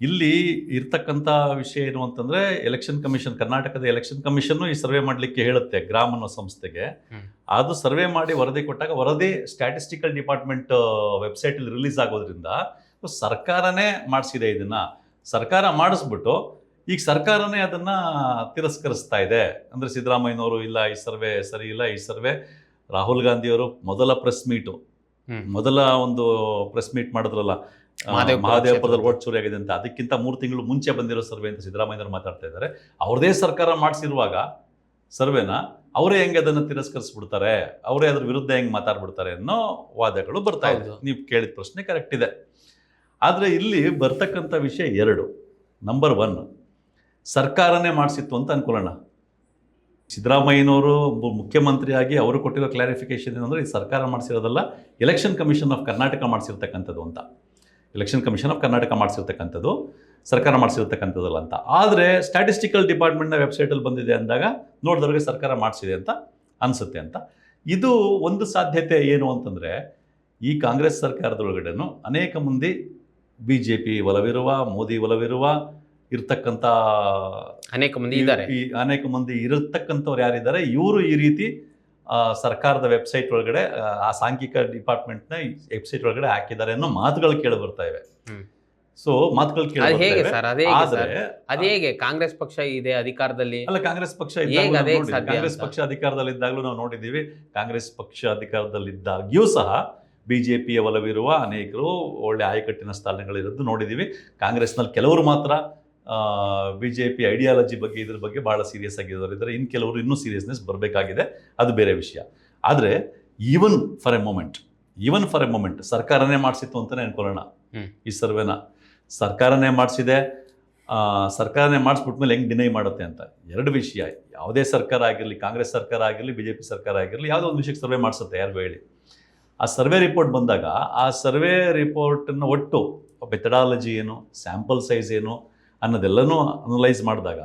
ಇಲ್ಲಿ ಇರ್ತಕ್ಕಂಥ ವಿಷಯ ಏನು ಅಂತಂದರೆ, ಎಲೆಕ್ಷನ್ ಕಮಿಷನ್, ಕರ್ನಾಟಕದ ಎಲೆಕ್ಷನ್ ಕಮಿಷನ್ನು ಈ ಸರ್ವೆ ಮಾಡಲಿಕ್ಕೆ ಹೇಳುತ್ತೆ ಗ್ರಾಮ್ ಅನ್ನೋ ಸಂಸ್ಥೆಗೆ. ಅದು ಸರ್ವೆ ಮಾಡಿ ವರದಿ ಕೊಟ್ಟಾಗ ವರದಿ ಸ್ಟ್ಯಾಟಿಸ್ಟಿಕಲ್ ಡಿಪಾರ್ಟ್ಮೆಂಟ್ ವೆಬ್ಸೈಟಲ್ಲಿ ರಿಲೀಸ್ ಆಗೋದ್ರಿಂದ ಸರ್ಕಾರನೇ ಮಾಡಿಸಿದೆ. ಇದನ್ನು ಸರ್ಕಾರ ಮಾಡಿಸ್ಬಿಟ್ಟು ಈಗ ಸರ್ಕಾರನೇ ಅದನ್ನು ತಿರಸ್ಕರಿಸ್ತಾ ಇದೆ. ಅಂದರೆ ಸಿದ್ದರಾಮಯ್ಯನವರು ಇಲ್ಲ ಈ ಸರ್ವೆ ಸರಿ ಇಲ್ಲ, ಈ ಸರ್ವೆ ರಾಹುಲ್ ಗಾಂಧಿಯವರು ಮೊದಲ ಪ್ರೆಸ್ ಮೀಟ್ ಮಾಡಿದ್ರಲ್ಲ, ಮಹಾದೇವಪುರದಲ್ಲಿ ಓಟ್ ಚೋರಿ ಆಗಿದೆ ಅಂತ, ಅದಕ್ಕಿಂತ 3 ತಿಂಗಳು ಮುಂಚೆ ಬಂದಿರೋ ಸರ್ವೆ ಅಂತ ಸಿದ್ದರಾಮಯ್ಯನವರು ಮಾತಾಡ್ತಾ ಇದ್ದಾರೆ. ಅವ್ರದೇ ಸರ್ಕಾರ ಮಾಡಿಸಿರುವಾಗ ಸರ್ವೆನ ಅವರೇ ಹೆಂಗೆ ಅದನ್ನು ತಿರಸ್ಕರಿಸ್ಬಿಡ್ತಾರೆ, ಅವರೇ ಅದ್ರ ವಿರುದ್ಧ ಹೆಂಗೆ ಮಾತಾಡ್ಬಿಡ್ತಾರೆ ಅನ್ನೋ ವಾದಗಳು ಬರ್ತಾ ಇದೆ. ನೀವು ಕೇಳಿದ ಪ್ರಶ್ನೆ ಕರೆಕ್ಟ್ ಇದೆ. ಆದರೆ ಇಲ್ಲಿ ಬರ್ತಕ್ಕಂಥ ವಿಷಯ 2. ನಂಬರ್ 1, ಸರ್ಕಾರನೇ ಮಾಡಿಸಿತ್ತು ಅಂತ ಅನ್ಕೊಳ್ಳೋಣ. ಸಿದ್ದರಾಮಯ್ಯನವರು ಮುಖ್ಯಮಂತ್ರಿಯಾಗಿ ಅವರು ಕೊಟ್ಟಿರೋ ಕ್ಲಾರಿಫಿಕೇಶನ್ ಏನಂದರೆ, ಈ ಸರ್ಕಾರ ಮಾಡಿಸಿರೋದಲ್ಲ, ಎಲೆಕ್ಷನ್ ಕಮಿಷನ್ ಆಫ್ ಕರ್ನಾಟಕ ಮಾಡಿಸಿರ್ತಕ್ಕಂಥದ್ದು ಅಂತ. ಎಲೆಕ್ಷನ್ ಕಮಿಷನ್ ಆಫ್ ಕರ್ನಾಟಕ ಮಾಡಿಸಿರ್ತಕ್ಕಂಥದ್ದು, ಸರ್ಕಾರ ಮಾಡಿಸಿರ್ತಕ್ಕಂಥದ್ದಲ್ಲ ಅಂತ. ಆದರೆ ಸ್ಟ್ಯಾಟಿಸ್ಟಿಕಲ್ ಡಿಪಾರ್ಟ್ಮೆಂಟ್ನ ವೆಬ್ಸೈಟಲ್ಲಿ ಬಂದಿದೆ ಅಂದಾಗ ನೋಡಿದವ್ರಿಗೆ ಸರ್ಕಾರ ಮಾಡಿಸಿದೆ ಅಂತ ಅನಿಸುತ್ತೆ ಅಂತ. ಇದು ಒಂದು ಸಾಧ್ಯತೆ. ಏನು ಅಂತಂದರೆ, ಈ ಕಾಂಗ್ರೆಸ್ ಸರ್ಕಾರದೊಳಗಡೆನೂ ಅನೇಕ ಮಂದಿ BJP ಒಲವಿರುವ, ಮೋದಿ ಒಲವಿರುವ ಇರ್ತಕ್ಕಂಥ ಅನೇಕ ಮಂದಿ ಇರತಕ್ಕಂಥವ್ರು ಯಾರಿದ್ದಾರೆ, ಇವರು ಈ ರೀತಿ ಸರ್ಕಾರದ ವೆಬ್ಸೈಟ್ ಒಳಗಡೆ, ಆ ಸಾಂಖ್ಯಿಕ ಡಿಪಾರ್ಟ್ಮೆಂಟ್ನ ವೆಬ್ಸೈಟ್ ಒಳಗಡೆ ಹಾಕಿದ್ದಾರೆ ಅನ್ನೋ ಮಾತುಗಳು ಕೇಳಿ ಬರ್ತಾ ಇವೆ. ಸೊ ಮಾತುಗಳು ಕೇಳಿ ಹೇಗೆ ಕಾಂಗ್ರೆಸ್ ಪಕ್ಷ ಇದೆ ಅಧಿಕಾರದಲ್ಲಿ? ಅಲ್ಲ, ಕಾಂಗ್ರೆಸ್ ಪಕ್ಷ ಅಧಿಕಾರದಲ್ಲಿದ್ದಾಗಲೂ ನಾವು ನೋಡಿದ್ದೀವಿ. ಕಾಂಗ್ರೆಸ್ ಪಕ್ಷ ಅಧಿಕಾರದಲ್ಲಿದ್ದಾಗ್ಯೂ ಸಹ BJPಯ ಒಲವಿರುವ ಅನೇಕರು ಒಳ್ಳೆ ಆಯಕಟ್ಟಿನ ಸ್ಥಾನಗಳಿರೋದು ನೋಡಿದ್ದೀವಿ. ಕಾಂಗ್ರೆಸ್ನಲ್ಲಿ ಕೆಲವರು ಮಾತ್ರ BJP ಐಡಿಯಾಲಜಿ ಬಗ್ಗೆ, ಇದ್ರ ಬಗ್ಗೆ ಭಾಳ ಸೀರಿಯಸ್ ಆಗಿರೋರು ಇದ್ದಾರೆ. ಇನ್ನು ಕೆಲವರು ಇನ್ನೂ ಸೀರಿಯಸ್ನೆಸ್ ಬರಬೇಕಾಗಿದೆ, ಅದು ಬೇರೆ ವಿಷಯ. ಆದರೆ ಈವನ್ ಫಾರ್ ಎ ಮೊಮೆಂಟ್ ಸರ್ಕಾರನೇ ಮಾಡಿಸಿತ್ತು ಅಂತಲೇ ಅನ್ಕೊಳ್ಳೋಣ. ಈ ಸರ್ವೆನ ಸರ್ಕಾರನೇ ಮಾಡಿಸಿದೆ, ಸರ್ಕಾರನೇ ಮಾಡಿಸ್ಬಿಟ್ಮೇಲೆ ಹೆಂಗೆ ಡಿನೈ ಮಾಡುತ್ತೆ ಅಂತ 2 ವಿಷಯ. ಯಾವುದೇ ಸರ್ಕಾರ ಆಗಿರಲಿ, ಕಾಂಗ್ರೆಸ್ ಸರ್ಕಾರ ಆಗಿರಲಿ, BJP ಸರ್ಕಾರ ಆಗಿರಲಿ, ಯಾವುದೋ ಒಂದು ವಿಷಯಕ್ಕೆ ಸರ್ವೆ ಮಾಡಿಸುತ್ತೆ, ಯಾರಿಗೂ ಹೇಳಿ. ಆ ಸರ್ವೆ ರಿಪೋರ್ಟ್ ಬಂದಾಗ ಆ ಸರ್ವೆ ರಿಪೋರ್ಟನ್ನು ಒಟ್ಟು ಮೆಥಡಾಲಜಿ ಏನು, ಸ್ಯಾಂಪಲ್ ಸೈಜ್ ಏನು ಅನ್ನೋದೆಲ್ಲನೂ ಅನಲೈಸ್ ಮಾಡಿದಾಗ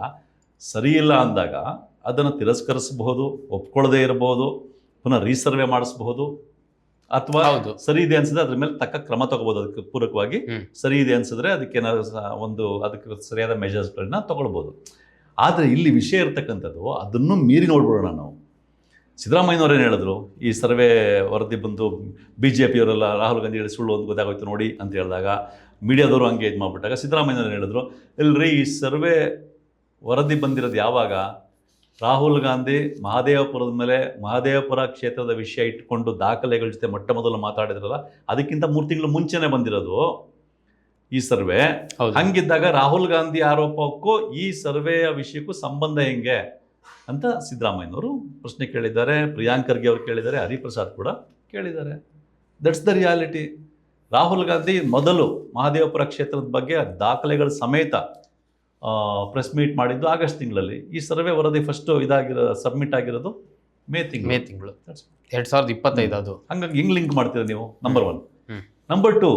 ಸರಿ ಇಲ್ಲ ಅಂದಾಗ ಅದನ್ನು ತಿರಸ್ಕರಿಸಬಹುದು, ಒಪ್ಕೊಳ್ಳದೇ ಇರಬಹುದು, ಪುನಃ ರೀಸರ್ವೆ ಮಾಡಿಸ್ಬಹುದು, ಅಥವಾ ಹೌದು. ಸರಿ ಇದೆ ಅನ್ಸಿದ್ರೆ ಅದ್ರ ಮೇಲೆ ತಕ್ಕ ಕ್ರಮ ತಗೋಬಹುದು. ಅದಕ್ಕೆ ಪೂರಕವಾಗಿ ಸರಿ ಇದೆ ಅನ್ಸಿದ್ರೆ ಅದಕ್ಕೆ ಅದಕ್ಕೆ ಸರಿಯಾದ ಮೆಜರ್ಸ್ಗಳನ್ನ ತಗೊಳ್ಬೋದು. ಆದರೆ ಇಲ್ಲಿ ವಿಷಯ ಇರ್ತಕ್ಕಂಥದ್ದು ಅದನ್ನು ಮೀರಿ ನೋಡ್ಬಿಡೋಣ ನಾವು. ಸಿದ್ದರಾಮಯ್ಯನವ್ರು ಏನು ಹೇಳಿದ್ರು, ಈ ಸರ್ವೆ ವರದಿ ಬಂದು BJPಯವರೆಲ್ಲ ರಾಹುಲ್ ಗಾಂಧಿ ಹೇಳಿ ಸುಳ್ಳು ಒಂದು ಗೊತ್ತಾಗೋಯ್ತು ನೋಡಿ ಅಂತ ಹೇಳಿದಾಗ ಮೀಡಿಯಾದವರು ಹಂಗೆ ಇದು ಮಾಡಿಬಿಟ್ಟಾಗ ಸಿದ್ದರಾಮಯ್ಯನವ್ರು ಹೇಳಿದ್ರು, ಇಲ್ರಿ ಈ ಸರ್ವೆ ವರದಿ ಬಂದಿರೋದು ಯಾವಾಗ, ರಾಹುಲ್ ಗಾಂಧಿ ಮಹದೇವಪುರದ ಮೇಲೆ ಮಹದೇವಪುರ ಕ್ಷೇತ್ರದ ವಿಷಯ ಇಟ್ಕೊಂಡು ದಾಖಲೆಗಳ ಜೊತೆ ಮೊಟ್ಟ ಮೊದಲು ಮಾತಾಡಿದ್ರಲ್ಲ, ಅದಕ್ಕಿಂತ 3 ತಿಂಗಳು ಮುಂಚೆನೇ ಬಂದಿರೋದು ಈ ಸರ್ವೆ. ಹಂಗಿದ್ದಾಗ ರಾಹುಲ್ ಗಾಂಧಿ ಆರೋಪಕ್ಕೂ ಈ ಸರ್ವೆಯ ವಿಷಯಕ್ಕೂ ಸಂಬಂಧ ಹೆಂಗೆ ಅಂತ ಸಿದ್ದರಾಮಯ್ಯನವರು ಪ್ರಶ್ನೆ ಕೇಳಿದ್ದಾರೆ. ಪ್ರಿಯಾಂಕ್ ಖರ್ಗೆ ಅವರು ಕೇಳಿದ್ದಾರೆ, ಹರಿಪ್ರಸಾದ್ ಕೂಡ ಕೇಳಿದ್ದಾರೆ. That's the reality. Rahul Gandhi ಮೊದಲು ಮಹದೇವಪುರ ಕ್ಷೇತ್ರದ ಬಗ್ಗೆ ದಾಖಲೆಗಳ ಸಮೇತ ಪ್ರೆಸ್ ಮೀಟ್ ಮಾಡಿದ್ದು ಆಗಸ್ಟ್ ತಿಂಗಳಲ್ಲಿ. ಈ ಸರ್ವೆ ವರದಿ ಫಸ್ಟ್ ಸಬ್ಮಿಟ್ ಆಗಿರೋದು ಮೇ ತಿಂಗಳು 2025. ಅದು ಹಂಗಾಗಿ ಹೆಂಗ್ ಲಿಂಕ್ ಮಾಡ್ತೀರಾ ನೀವು? ನಂಬರ್ 1. ನಂಬರ್ 2,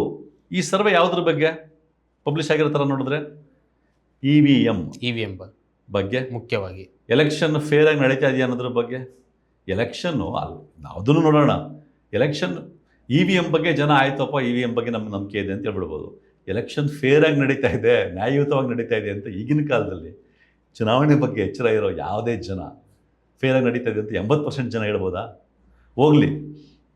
ಈ ಸರ್ವೆ ಯಾವುದ್ರ ಬಗ್ಗೆ ಪಬ್ಲಿಷ್ ಆಗಿರೋ ಥರ ನೋಡಿದ್ರೆ EVM ಬಗ್ಗೆ, ಮುಖ್ಯವಾಗಿ ಎಲೆಕ್ಷನ್ ಫೇರ್ ಆಗಿ ನಡೀತಾ ಇದೆಯಾ ಅನ್ನೋದ್ರ ಬಗ್ಗೆ. ಎಲೆಕ್ಷನ್ನು ಅದನ್ನು ನೋಡೋಣ. ಎಲೆಕ್ಷನ್ EVM ಬಗ್ಗೆ ಜನ ಆಯ್ತಪ್ಪ, EVM ಬಗ್ಗೆ ನಮ್ಗೆ ನಂಬಿಕೆ ಇದೆ ಅಂತ ಹೇಳ್ಬಿಡ್ಬೋದು. ಎಲೆಕ್ಷನ್ ಫೇರ್ ಆಗಿ ನಡೀತಾ ಇದೆ, ನ್ಯಾಯಯುತವಾಗಿ ನಡೀತಾ ಇದೆ ಅಂತ ಈಗಿನ ಕಾಲದಲ್ಲಿ ಚುನಾವಣೆ ಬಗ್ಗೆ ಎಚ್ಚರ ಇರೋ ಯಾವುದೇ ಜನ ಫೇರ್ ಆಗಿ ನಡೀತಾ ಇದೆ ಅಂತ 80% ಜನ ಹೇಳ್ಬೋದಾ? ಹೋಗ್ಲಿ,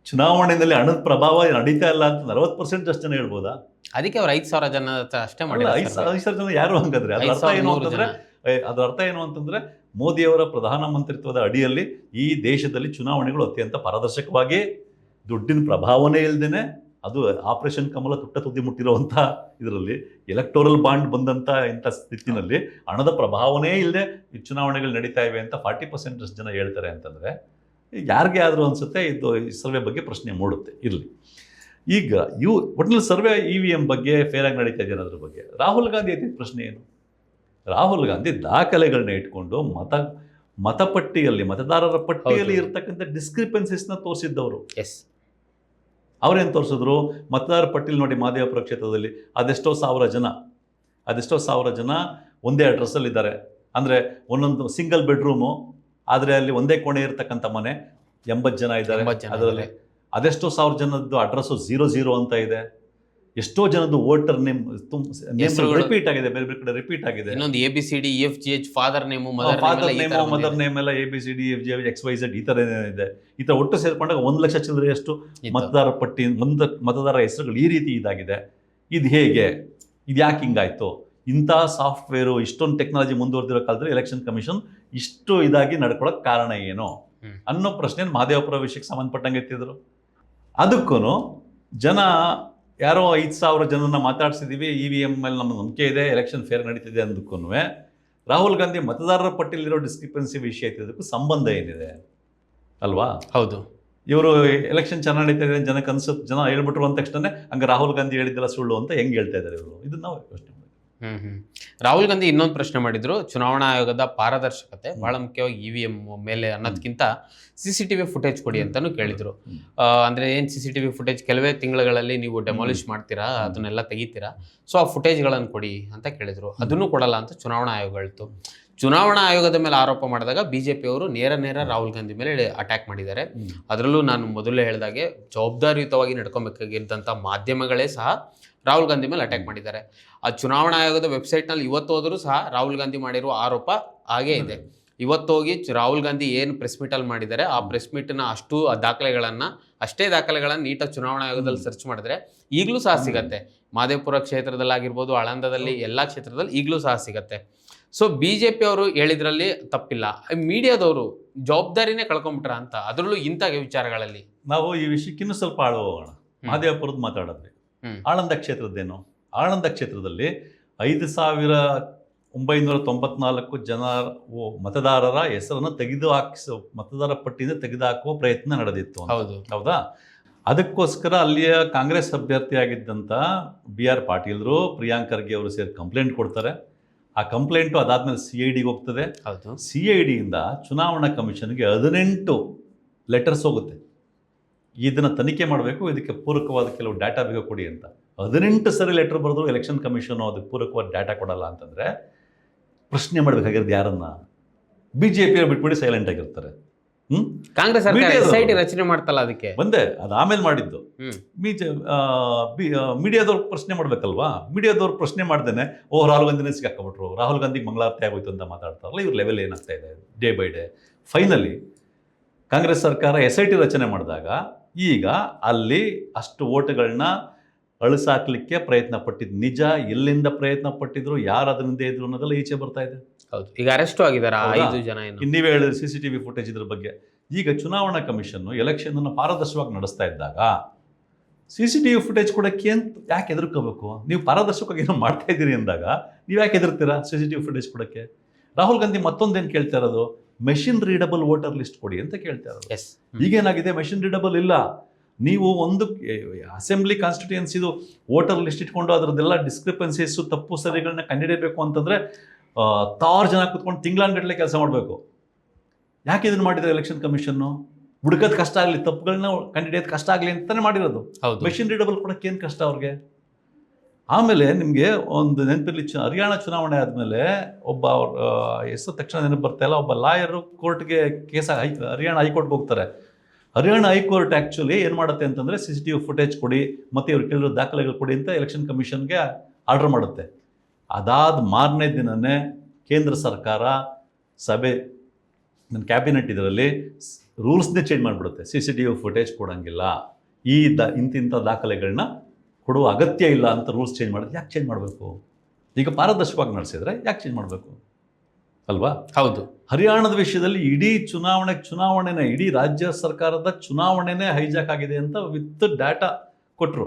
ಚುನಾವಣೆಯಲ್ಲಿ ಹಣದ ಪ್ರಭಾವ ನಡೀತಾ ಇಲ್ಲ ಅಂತ 40% ಅಷ್ಟು ಜನ ಹೇಳ್ಬೋದಾ? ಅದಕ್ಕೆ ಅವ್ರು 5,000 ಜನ ಅಷ್ಟೇ ಮಾಡಿಲ್ಲ. 5,000 ಜನ ಯಾರು ಹಂಗಂದ್ರೆ ಅದರ ಅರ್ಥ ಏನು ಅಂತಂದ್ರೆ ಮೋದಿಯವರ ಪ್ರಧಾನಮಂತ್ರಿತ್ವದ ಅಡಿಯಲ್ಲಿ ಈ ದೇಶದಲ್ಲಿ ಚುನಾವಣೆಗಳು ಅತ್ಯಂತ ಪಾರದರ್ಶಕವಾಗಿ, ದುಡ್ಡಿನ ಪ್ರಭಾವನೆ ಇಲ್ಲದೇನೆ, ಅದು ಆಪರೇಷನ್ ಕಮಲ ತುದಿ ಮುಟ್ಟಿರುವಂಥ ಇದರಲ್ಲಿ ಎಲೆಕ್ಟೋರಲ್ ಬಾಂಡ್ ಬಂದಂಥ ಇಂಥ ಸ್ಥಿತಿನಲ್ಲಿ ಹಣದ ಪ್ರಭಾವನೆ ಇಲ್ಲದೆ ಈ ಚುನಾವಣೆಗಳು ನಡೀತಾ ಇವೆ ಅಂತ 40% ಜನ ಹೇಳ್ತಾರೆ ಅಂತಂದರೆ ಯಾರಿಗೆ ಆದರೂ ಅನಿಸುತ್ತೆ ಇದು ಈ ಸರ್ವೆ ಬಗ್ಗೆ ಪ್ರಶ್ನೆ ಮೂಡುತ್ತೆ. ಇರಲಿ, ಈಗ ಒಟ್ಟಿನಲ್ಲಿ ಸರ್ವೆ EVM ಬಗ್ಗೆ ಫೇರಾಗಿ ನಡೀತಾ ಇದೆ ಅನ್ನೋದ್ರ ಬಗ್ಗೆ ರಾಹುಲ್ ಗಾಂಧಿ ಐತಿ ಪ್ರಶ್ನೆ ಏನು? ರಾಹುಲ್ ಗಾಂಧಿ ದಾಖಲೆಗಳನ್ನ ಇಟ್ಕೊಂಡು ಮತಪಟ್ಟಿಯಲ್ಲಿ ಮತದಾರರ ಪಟ್ಟಿಯಲ್ಲಿ ಇರ್ತಕ್ಕಂಥ ಡಿಸ್ಕ್ರಿಪೆನ್ಸಿಸ್ನ ತೋರಿಸಿದ್ದವರು. ಅವ್ರೇನು ತೋರಿಸಿದ್ರು? ಮತದಾರರ ಪಟ್ಟಿಲಿ ನೋಡಿ, ಮಹದೇವಪುರ ಕ್ಷೇತ್ರದಲ್ಲಿ ಅದೆಷ್ಟೋ ಸಾವಿರ ಜನ ಒಂದೇ ಅಡ್ರೆಸ್ಸಲ್ಲಿದ್ದಾರೆ. ಅಂದರೆ ಒಂದೊಂದು ಸಿಂಗಲ್ ಬೆಡ್ರೂಮು, ಆದರೆ ಅಲ್ಲಿ ಒಂದೇ ಕೋಣೆ ಇರತಕ್ಕಂಥ ಮನೆ 80 ಜನ ಇದ್ದಾರೆ ಅದರಲ್ಲಿ. ಅದೆಷ್ಟೋ ಸಾವಿರ ಜನದ್ದು ಅಡ್ರೆಸ್ಸು 00 ಅಂತ ಇದೆ. ಎಷ್ಟೋ ಜನದ್ದು ವೋಟರ್ ನೇಮ್ ರಿಪೀಟ್ ಆಗಿದೆ, ಬೇರೆ ಬೇರೆ ಕಡೆ ರಿಪೀಟ್ ಆಗಿದೆ. ಇನ್ನೊಂದು ABCD EFGH father name mother name ಎಲ್ಲ ABCD EFGH XYZ ಈ ಥರ ಇದೆ. ಈ ಥರ ಒಟ್ಟು ಸೇರ್ಕೊಂಡಾಗ 1 ಲಕ್ಷ ಚಿಲ್ಲರೆ ಅಷ್ಟು ಮತದಾರ ಪಟ್ಟಿ, ಮತದಾರ ಹೆಸರುಗಳು ಈ ರೀತಿ ಇದಾಗಿದೆ. ಇದು ಹೇಗೆ? ಇದು ಯಾಕೆ ಹಿಂಗಾಯ್ತು? ಇಂಥ ಸಾಫ್ಟ್ವೇರು, ಇಷ್ಟೊಂದು ಟೆಕ್ನಾಲಜಿ ಮುಂದುವರೆದಿರೋ ಕಾಲದಲ್ಲಿ ಎಲೆಕ್ಷನ್ ಕಮಿಷನ್ ಇಷ್ಟು ಇದಾಗಿ ನಡ್ಕೊಳ್ಳೋಕೆ ಕಾರಣ ಏನು ಅನ್ನೋ ಪ್ರಶ್ನೆ ಮಹದೇವಪುರ ವಿಷಯಕ್ಕೆ ಸಂಬಂಧಪಟ್ಟಂಗೆ ಎತ್ತಿದ್ರು. ಅದಕ್ಕೂ ಜನ ಯಾರೋ 5,000 ಜನನ ಮಾತಾಡ್ಸಿದ್ದೀವಿ, EVM ಮೇಲೆ ನಮ್ಮ ನಂಬಿಕೆ ಇದೆ, ಎಲೆಕ್ಷನ್ ಫೇರ್ ನಡೀತಿದೆ ಅಂದಕ್ಕೂ ರಾಹುಲ್ ಗಾಂಧಿ ಮತದಾರರ ಪಟ್ಟಿಲಿರೋ ಡಿಸ್ಕ್ರಿಪೆನ್ಸಿ ವಿಷಯ ಇದಕ್ಕೂ ಸಂಬಂಧ ಏನಿದೆ ಅಲ್ವಾ? ಹೌದು. ಇವರು ಎಲೆಕ್ಷನ್ ಚೆನ್ನಾಗಿ ನಡೀತಾ ಇದೆ ಜನಕ್ಕೆ ಅನ್ಸುತ್ತೆ, ಜನ ಹೇಳ್ಬಿಟ್ರು ಅಂದ ತಕ್ಷಣ ಹಂಗೆ ರಾಹುಲ್ ಗಾಂಧಿ ಹೇಳಿದ್ದೆಲ್ಲ ಸುಳ್ಳು ಅಂತ ಹೆಂಗೆ ಹೇಳ್ತಾ ಇದ್ದಾರೆ ಇವರು? ಇದನ್ನ ನಾವು ಯೋಚನೆ ಮಾಡಿ. ರಾಹುಲ್ ಗಾಂಧಿ ಇನ್ನೊಂದು ಪ್ರಶ್ನೆ ಮಾಡಿದ್ರು, ಚುನಾವಣಾ ಆಯೋಗದ ಪಾರದರ್ಶಕತೆ ಬಹಳ ಮುಖ್ಯವಾಗಿ EVM ಮೇಲೆ ಅನ್ನೋದಕ್ಕಿಂತ CCTV ಫುಟೇಜ್ ಕೊಡಿ ಅಂತಾನು ಕೇಳಿದ್ರು. ಅಂದ್ರೆ ಏನ್ CCTV ಫುಟೇಜ್ ಕೆಲವೇ ತಿಂಗಳುಗಳಲ್ಲಿ ನೀವು ಡೆಮಾಲಿಷ್ ಮಾಡ್ತೀರಾ, ಅದನ್ನೆಲ್ಲ ತೆಗಿತೀರಾ, ಸೊ ಆ ಫುಟೇಜ್ಗಳನ್ನು ಕೊಡಿ ಅಂತ ಕೇಳಿದ್ರು. ಅದನ್ನು ಕೊಡಲ್ಲ ಅಂತ ಚುನಾವಣಾ ಆಯೋಗ ಹೇಳ್ತು. ಚುನಾವಣಾ ಆಯೋಗದ ಮೇಲೆ ಆರೋಪ ಮಾಡಿದಾಗ BJP ಅವರು ನೇರ ರಾಹುಲ್ ಗಾಂಧಿ ಮೇಲೆ ಅಟ್ಯಾಕ್ ಮಾಡಿದ್ದಾರೆ. ಅದರಲ್ಲೂ ನಾನು ಮೊದಲೇ ಹೇಳಿದಾಗೆ ಜವಾಬ್ದಾರಿಯುತವಾಗಿ ನಡ್ಕೊಬೇಕಾಗಿದ್ದಂಥ ಮಾಧ್ಯಮಗಳೇ ಸಹ ರಾಹುಲ್ ಗಾಂಧಿ ಮೇಲೆ ಅಟ್ಯಾಕ್ ಮಾಡಿದ್ದಾರೆ. ಆ ಚುನಾವಣಾ ಆಯೋಗದ ವೆಬ್ಸೈಟ್ನಲ್ಲಿ ಇವತ್ತು ಹೋದರೂ ಸಹ ರಾಹುಲ್ ಗಾಂಧಿ ಮಾಡಿರುವ ಆರೋಪ ಹಾಗೇ ಇದೆ. ಇವತ್ತೋಗಿ ರಾಹುಲ್ ಗಾಂಧಿ ಏನು ಪ್ರೆಸ್ ಮೀಟಲ್ಲಿ ಮಾಡಿದ್ದಾರೆ, ಆ ಪ್ರೆಸ್ ಮೀಟ್ನ ಅಷ್ಟೇ ದಾಖಲೆಗಳನ್ನು ನೀಟಾಗಿ ಚುನಾವಣಾ ಆಯೋಗದಲ್ಲಿ ಸರ್ಚ್ ಮಾಡಿದ್ರೆ ಈಗಲೂ ಸಹ ಸಿಗತ್ತೆ. ಮಹದೇವಪುರ ಕ್ಷೇತ್ರದಲ್ಲಾಗಿರ್ಬೋದು, ಆಳಂದದಲ್ಲಿ, ಎಲ್ಲ ಕ್ಷೇತ್ರದಲ್ಲಿ ಈಗಲೂ ಸಹ ಸಿಗತ್ತೆ. ಸೊ BJP ಅವರು ಹೇಳಿದ್ರಲ್ಲಿ ತಪ್ಪಿಲ್ಲ, ಮೀಡಿಯಾದವರು ಜವಾಬ್ದಾರಿನೇ ಕಳ್ಕೊಂಬಿಟ್ರ ಅಂತ, ಅದರಲ್ಲೂ ಇಂಥ ವಿಚಾರಗಳಲ್ಲಿ. ನಾವು ಈ ವಿಷಯಕ್ಕಿನ್ನೂ ಸ್ವಲ್ಪ ಆಳ ಹೋಗೋಣ. ಮಹದೇವಪುರದ ಮಾತಾಡಿದ್ವಿ. ಆಳಂದ ಕ್ಷೇತ್ರದ್ದೇನು? ಆಳಂದ ಕ್ಷೇತ್ರದಲ್ಲಿ 5,994 ಜನ ಮತದಾರರ ಹೆಸರನ್ನು ಮತದಾರ ಪಟ್ಟಿಯಿಂದ ತೆಗೆದುಹಾಕುವ ಪ್ರಯತ್ನ ನಡೆದಿತ್ತು. ಹೌದಾ? ಅದಕ್ಕೋಸ್ಕರ ಅಲ್ಲಿಯ ಕಾಂಗ್ರೆಸ್ ಅಭ್ಯರ್ಥಿಯಾಗಿದ್ದಂಥ BR ಪಾಟೀಲ್ರು, ಪ್ರಿಯಾಂಕ್ ಖರ್ಗೆ ಅವರು ಸೇರಿ ಕಂಪ್ಲೇಂಟ್ ಕೊಡ್ತಾರೆ. ಆ ಕಂಪ್ಲೇಂಟು ಅದಾದ್ಮೇಲೆ CIDಗೆ ಹೋಗ್ತದೆ. CIDಯಿಂದ ಚುನಾವಣಾ ಕಮಿಷನ್ಗೆ 18 ಲೆಟರ್ಸ್ ಹೋಗುತ್ತೆ. ಇದನ್ನು ತನಿಖೆ ಮಾಡಬೇಕು, ಇದಕ್ಕೆ ಪೂರಕವಾದ ಕೆಲವು ಡಾಟಾ ಬೇಕು ಕೊಡಿ ಅಂತ. 18 ಸರಿ ಲೆಟರ್ ಬರೆದ್ರು ಎಲೆಕ್ಷನ್ ಕಮಿಷನು ಅದಕ್ಕೆ ಪೂರಕವಾದ ಡಾಟಾ ಕೊಡಲ್ಲ ಅಂತಂದರೆ ಪ್ರಶ್ನೆ ಮಾಡಬೇಕಾಗಿರೋದು ಯಾರನ್ನ? BJP ಬಿಟ್ಬಿಟ್ಟು ಸೈಲೆಂಟ್ ಆಗಿರ್ತಾರೆ. ಕಾಂಗ್ರೆಸ್ ಸರ್ಕಾರ ಮೀಡಿಯಾದವರು. SIT ರಚನೆ ಮಾಡ್ತಲ್ಲ ಅದಕ್ಕೆ. ಬಂದೆ ಅದು ಆಮೇಲೆ ಮಾಡಿದ್ದು. ಮೀಡಿಯಾದವ್ರು ಪ್ರಶ್ನೆ ಮಾಡ್ಬೇಕಲ್ವಾ? ಮೀಡಿಯಾದವ್ರು ಪ್ರಶ್ನೆ ಮಾಡ್ದೇನೆ ರಾಹುಲ್ ಗಾಂಧಿನೇ ಸಿಕ್ಕಾಕೊಂಡ್ಬಿಟ್ರು, ರಾಹುಲ್ ಗಾಂಧಿಗೆ ಮಂಗಳಾರತಿ ಆಗೋಯ್ತು ಅಂತ ಮಾತಾಡ್ತಾರಲ್ಲ, ಇವ್ರ ಲೆವೆಲ್ ಏನಾಗ್ತಾ ಇದೆ day by day. Finally Congress ಸರ್ಕಾರ SIT ರಚನೆ ಮಾಡಿದಾಗ ಈಗ ಅಲ್ಲಿ ಅಷ್ಟು ಓಟ್ಗಳನ್ನ ಅಳಿಸಾಕ್ಲಿಕ್ಕೆ ಪ್ರಯತ್ನ ಪಟ್ಟಿದ್ದು ನಿಜ. ಎಲ್ಲಿಂದ ಪ್ರಯತ್ನ ಪಟ್ಟಿದ್ರು, ಯಾರು ಅದರಿಂದ ಇದ್ರು ಅನ್ನೋದೆಲ್ಲ ಈಚೆ ಬರ್ತಾ ಇದೆ. ಹೌದು, ಈಗ ಅರೆಸ್ಟ್ ಆಗಿದ್ದಾರೆ 5 ಜನ. ನೀವೇ ಹೇಳಿದ್ರೆ CCTV ಫುಟೇಜ್ ಇದ್ರ ಬಗ್ಗೆ. ಈಗ ಚುನಾವಣಾ ಕಮಿಷನ್ ಎಲೆಕ್ಷನ್ ಅನ್ನು ಪಾರದರ್ಶಕವಾಗಿ ನಡೆಸ್ತಾ ಇದ್ದಾಗ CCTV ಫುಟೇಜ್ ಕೊಡಕ್ಕೆ ಯಾಕೆ ಹೆದರ್ಕೋಬೇಕು? ನೀವು ಪಾರದರ್ಶಕವಾಗಿ ಏನೋ ಮಾಡ್ತಾ ಇದ್ದೀರಿ ಅಂದಾಗ ನೀವು ಯಾಕೆ ಹೆದರ್ತೀರಾ CCTV ಫುಟೇಜ್ ಕೊಡಕ್ಕೆ? ರಾಹುಲ್ ಗಾಂಧಿ ಮತ್ತೊಂದೇನು ಕೇಳ್ತಾ ಇರೋದು, ಮೆಷಿನ್ ರೀಡಬಲ್ ವೋಟರ್ ಲಿಸ್ಟ್ ಕೊಡಿ ಅಂತ ಕೇಳ್ತಾ ಇರೋದು. ಈಗೇನಾಗಿದೆ, ಮೆಷಿನ್ ರೀಡಬಲ್ ಇಲ್ಲ. ನೀವು ಒಂದು ಅಸೆಂಬ್ಲಿ ಕಾನ್ಸ್ಟಿಟ್ಯೂಯನ್ಸಿದು ವೋಟರ್ ಲಿಸ್ಟ್ ಇಟ್ಕೊಂಡು ಅದರದ್ದೆಲ್ಲ ಡಿಸ್ಕ್ರಿಪೆನ್ಸೀಸು ತಪ್ಪು ಸರಿಗಳನ್ನ ಕಂಡುಹಿಡಿಯಬೇಕು ಅಂತಂದರೆ ಜನ ಕೂತ್ಕೊಂಡು ತಿಂಗಳಾನ್ಗಟ್ಟಲೆ ಕೆಲಸ ಮಾಡಬೇಕು. ಯಾಕೆ ಇದನ್ನು ಮಾಡಿದ್ದಾರೆ ಎಲೆಕ್ಷನ್ ಕಮಿಷನ್ನು? ಹುಡುಕದ್ ಕಷ್ಟ ಆಗಲಿ, ತಪ್ಪುಗಳನ್ನ ಕಂಡುಹಿಡಿಯೋದು ಕಷ್ಟ ಆಗಲಿ ಅಂತಾನೆ ಮಾಡಿರೋದು. ಮೆಷಿನ್ ರೀಡಬಲ್ ಕೊಡೋಕ್ಕೆ ಏನು ಕಷ್ಟ ಅವ್ರಿಗೆ? ಆಮೇಲೆ ನಿಮಗೆ ಒಂದು ನೆನಪಿರಲಿ, ಹರಿಯಾಣ ಚುನಾವಣೆ ಆದಮೇಲೆ ಒಬ್ಬ ಹೆಸರು ತಕ್ಷಣ ನೆನಪು ಬರ್ತಾ ಇಲ್ಲ, ಒಬ್ಬ ಲಾಯರು ಕೋರ್ಟ್ಗೆ ಹರಿಯಾಣ ಹೈಕೋರ್ಟ್ಗೆ ಹೋಗ್ತಾರೆ. ಹರಿಯಾಣ ಹೈಕೋರ್ಟ್ ಆ್ಯಕ್ಚುಲಿ ಏನು ಮಾಡುತ್ತೆ ಅಂತಂದರೆ CCTV ಫುಟೇಜ್ ಕೊಡಿ ಮತ್ತು ಇವ್ರು ಕೇಳಿರೋ ದಾಖಲೆಗಳು ಕೊಡಿ ಅಂತ ಎಲೆಕ್ಷನ್ ಕಮಿಷನ್ಗೆ ಆರ್ಡರ್ ಮಾಡುತ್ತೆ. ಅದಾದ ಮಾರನೇ ದಿನವೇ ಕೇಂದ್ರ ಸರ್ಕಾರ ಸಭೆ, ನನ್ನ ಕ್ಯಾಬಿನೆಟ್ ಇದರಲ್ಲಿ ರೂಲ್ಸ್ನೇ ಚೇಂಜ್ ಮಾಡಿಬಿಡುತ್ತೆ. CCTV ಫುಟೇಜ್ ಕೊಡೋಂಗಿಲ್ಲ, ಇಂತಿಂಥ ದಾಖಲೆಗಳನ್ನ ಕೊಡುವ ಅಗತ್ಯ ಇಲ್ಲ ಅಂತ ರೂಲ್ಸ್ ಚೇಂಜ್ ಮಾಡೋದು. ಯಾಕೆ ಚೇಂಜ್ ಮಾಡಬೇಕು? ಈಗ ಪಾರದರ್ಶಕವಾಗಿ ನಡೆಸಿದ್ರೆ ಯಾಕೆ ಚೇಂಜ್ ಮಾಡಬೇಕು ಅಲ್ವಾ? ಹೌದು. ಹರಿಯಾಣದ ವಿಷಯದಲ್ಲಿ ಇಡೀ ಚುನಾವಣೆನೇ ಇಡೀ ರಾಜ್ಯ ಸರ್ಕಾರದ ಚುನಾವಣೆನೇ ಹೈಜಾಕ್ ಆಗಿದೆ ಅಂತ ವಿತ್ ಡಾಟಾ ಕೊಟ್ಟರು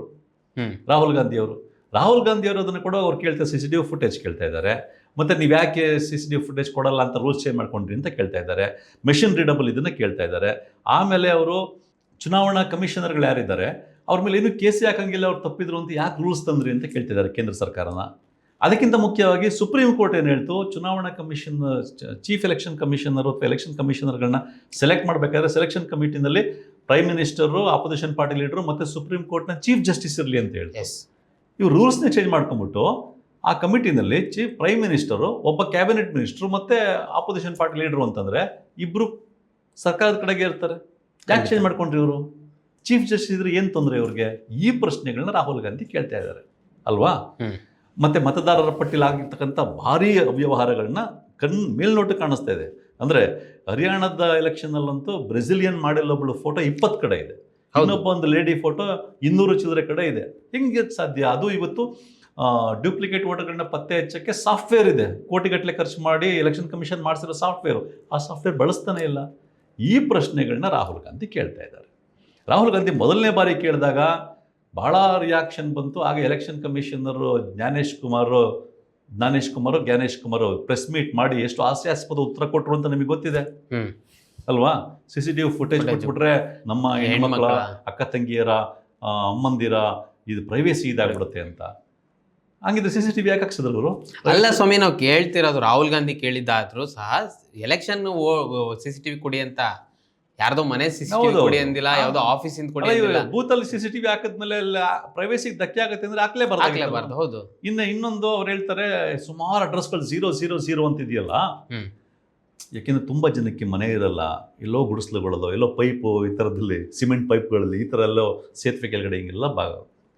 ರಾಹುಲ್ ಗಾಂಧಿಯವರು. ರಾಹುಲ್ ಗಾಂಧಿಯವರು ಅದನ್ನು ಕೂಡ ಅವ್ರು ಕೇಳ್ತಾರೆ, CCTV ಫುಟೇಜ್ ಕೇಳ್ತಾ ಇದ್ದಾರೆ. ಮತ್ತು ನೀವು ಯಾಕೆ CCTV ಫುಟೇಜ್ ಕೊಡಲ್ಲ ಅಂತ ರೂಲ್ಸ್ ಚೇಂಜ್ ಮಾಡ್ಕೊಂಡ್ರಿ ಅಂತ ಕೇಳ್ತಾ ಇದ್ದಾರೆ. ಮೆಷಿನ್ ರೀಡಬಲ್ ಇದನ್ನು ಕೇಳ್ತಾ ಇದ್ದಾರೆ. ಆಮೇಲೆ ಅವರು ಚುನಾವಣಾ ಕಮಿಷನರ್ಗಳು ಯಾರಿದ್ದಾರೆ ಅವ್ರ ಮೇಲೆ ಏನು ಕೇಸ್ ಹಾಕಂಗಿಲ್ಲ, ಅವ್ರು ತಪ್ಪಿದ್ರು ಅಂತ ಯಾಕೆ ರೂಲ್ಸ್ ತಂದ್ರಿ ಅಂತ ಕೇಳ್ತಿದ್ದಾರೆ ಕೇಂದ್ರ ಸರ್ಕಾರನ. ಅದಕ್ಕಿಂತ ಮುಖ್ಯವಾಗಿ ಸುಪ್ರೀಂ ಕೋರ್ಟ್ ಏನು ಹೇಳ್ತು, ಚುನಾವಣಾ ಕಮಿಷನ್ ಚೀಫ್ ಎಲೆಕ್ಷನ್ ಕಮಿಷನರು ಅಥವಾ ಎಲೆಕ್ಷನ್ ಕಮಿಷನರ್ಗಳನ್ನ ಸೆಲೆಕ್ಟ್ ಮಾಡಬೇಕಾದ್ರೆ ಸೆಲೆಕ್ಷನ್ ಕಮಿಟಿನಲ್ಲಿ prime minister, opposition party leader ಮತ್ತು ಸುಪ್ರೀಂ ಕೋರ್ಟ್ನ ಚೀಫ್ ಜಸ್ಟಿಸ್ ಇರಲಿ ಅಂತ ಹೇಳ್ತಾರೆ. ಇವು ರೂಲ್ಸ್ನೇ ಚೇಂಜ್ ಮಾಡ್ಕೊಂಡ್ಬಿಟ್ಟು ಆ ಕಮಿಟಿನಲ್ಲಿ ಪ್ರೈಮ್ ಮಿನಿಸ್ಟರು, ಒಬ್ಬ ಕ್ಯಾಬಿನೆಟ್ ಮಿನಿಸ್ಟರು ಮತ್ತು ಆಪೋಸಿಷನ್ ಪಾರ್ಟಿ ಲೀಡರು ಅಂತಂದರೆ ಇಬ್ಬರು ಸರ್ಕಾರದ ಕಡೆಗೆ ಇರ್ತಾರೆ. ಯಾಕೆ ಚೇಂಜ್ ಮಾಡ್ಕೊಂಡ್ರಿ ಇವರು? ಚೀಫ್ ಜಸ್ಟಿಸ್ ಇದ್ರೆ ಏನು ತೊಂದರೆ ಇವ್ರಿಗೆ? ಈ ಪ್ರಶ್ನೆಗಳನ್ನ ರಾಹುಲ್ ಗಾಂಧಿ ಕೇಳ್ತಾ ಇದ್ದಾರೆ ಅಲ್ವಾ? ಮತ್ತು ಮತದಾರರ ಪಟ್ಟಿಲಿ ಆಗಿರ್ತಕ್ಕಂಥ ಭಾರೀ ಅವ್ಯವಹಾರಗಳನ್ನ ಮೇಲ್ನೋಟ ಕಾಣಿಸ್ತಾ ಇದೆ. ಅಂದರೆ ಹರಿಯಾಣದ ಎಲೆಕ್ಷನ್ನಲ್ಲಂತೂ ಬ್ರೆಸಿಲಿಯನ್ ಮಾಡೆಲ್ ಒಬ್ಬಳು ಫೋಟೋ 20 ಕಡೆ ಇದೆ, ಇನ್ನೊಬ್ಬ ಒಂದು ಲೇಡಿ ಫೋಟೋ 200 ಚಿಲ್ಲರೆ ಕಡೆ ಇದೆ. ಹೆಂಗೆ ಸಾಧ್ಯ? ಅದು ಇವತ್ತು ಡ್ಯೂಪ್ಲಿಕೇಟ್ ವೋಟರ್ಗಳನ್ನ ಪತ್ತೆ ಹಚ್ಚಕ್ಕೆ ಸಾಫ್ಟ್ವೇರ್ ಇದೆ, ಕೋಟಿಗಟ್ಟಲೆ ಖರ್ಚು ಮಾಡಿ ಎಲೆಕ್ಷನ್ ಕಮಿಷನ್ ಮಾಡಿಸಿರೋ ಸಾಫ್ಟ್ವೇರು. ಆ ಸಾಫ್ಟ್ವೇರ್ ಬಳಸ್ತಾನೆ ಇಲ್ಲ. ಈ ಪ್ರಶ್ನೆಗಳನ್ನ ರಾಹುಲ್ ಗಾಂಧಿ ಕೇಳ್ತಾ ಇದ್ದಾರೆ. ರಾಹುಲ್ ಗಾಂಧಿ ಮೊದಲನೇ ಬಾರಿ ಕೇಳಿದಾಗ ಭಾಳ ರಿಯಾಕ್ಷನ್ ಬಂತು. ಆಗ election commissioner Gyanesh Kumar press meet ಮಾಡಿ ಎಷ್ಟು ಹಾಸ್ಯಾಸ್ಪದ ಉತ್ತರ ಕೊಟ್ಟರು ಅಂತ ನಿಮಗೆ ಗೊತ್ತಿದೆ ಅಲ್ವಾ? CCTV ಫುಟೇಜ್ ಕೊಟ್ಬಿಟ್ರೆ ನಮ್ಮ ಹೆಣ್ಮಕ್ಳ, ಅಕ್ಕ ತಂಗಿಯರ, ಅಮ್ಮಂದಿರ ಇದು ಪ್ರೈವೇಸಿ ಇದಾಗ್ಬಿಡುತ್ತೆ ಅಂತ. ಹಂಗಿದ್ರೆ CCTV ಯಾಕೆ ಹಾಕ್ಸಿದ್ರು ಅವರು? ಅಲ್ಲ ಸ್ವಾಮಿ, ನಾವು ಕೇಳ್ತಿರೋದು ರಾಹುಲ್ ಗಾಂಧಿ ಕೇಳಿದ್ದಾದ್ರೂ ಸಹ ಎಲೆಕ್ಷನ್ CCTV ಕೊಡಿ ಅಂತ ಯಾರ್ದೋ ಮನೆ CCTV ಕೊಡಿ ಅಂದಿಲ್ಲ, ಯಾವ್ದೋ ಆಫೀಸಿಂದ ಕೊಡಿ ಅಂದಿಲ್ಲ. ಬೂತಲ್ಲಿ CCTV ಹಾಕಿದ್ಮೇಲೆ ಪ್ರೈವೇಸಿಗೆ ಧಕ್ಕೆ ಆಗುತ್ತೆ ಅಂದ್ರೆ ಹಾಕ್ಲೇಬಾರ್ದು. ಹೌದು. ಇನ್ನೊಂದು ಅವ್ರು ಹೇಳ್ತಾರೆ ಸುಮಾರು ಅಡ್ರೆಸ್ಗಳು 000 ಅಂತಿದೆಯಲ್ಲ. ಯಾಕೆಂದ್ರೆ ತುಂಬ ಜನಕ್ಕೆ ಮನೆ ಇರಲ್ಲ, ಎಲ್ಲೋ ಗುಡಿಸ್ಲುಗಳಲ್ಲೋ, ಎಲ್ಲೋ ಪೈಪು ಈ ಥರದಲ್ಲಿ ಸಿಮೆಂಟ್ ಪೈಪ್ಗಳಲ್ಲಿ ಈ ಥರ ಎಲ್ಲೋ ಸೇತುವೆ ಕೆಳಗಡೆ ಹಿಂಗೆಲ್ಲ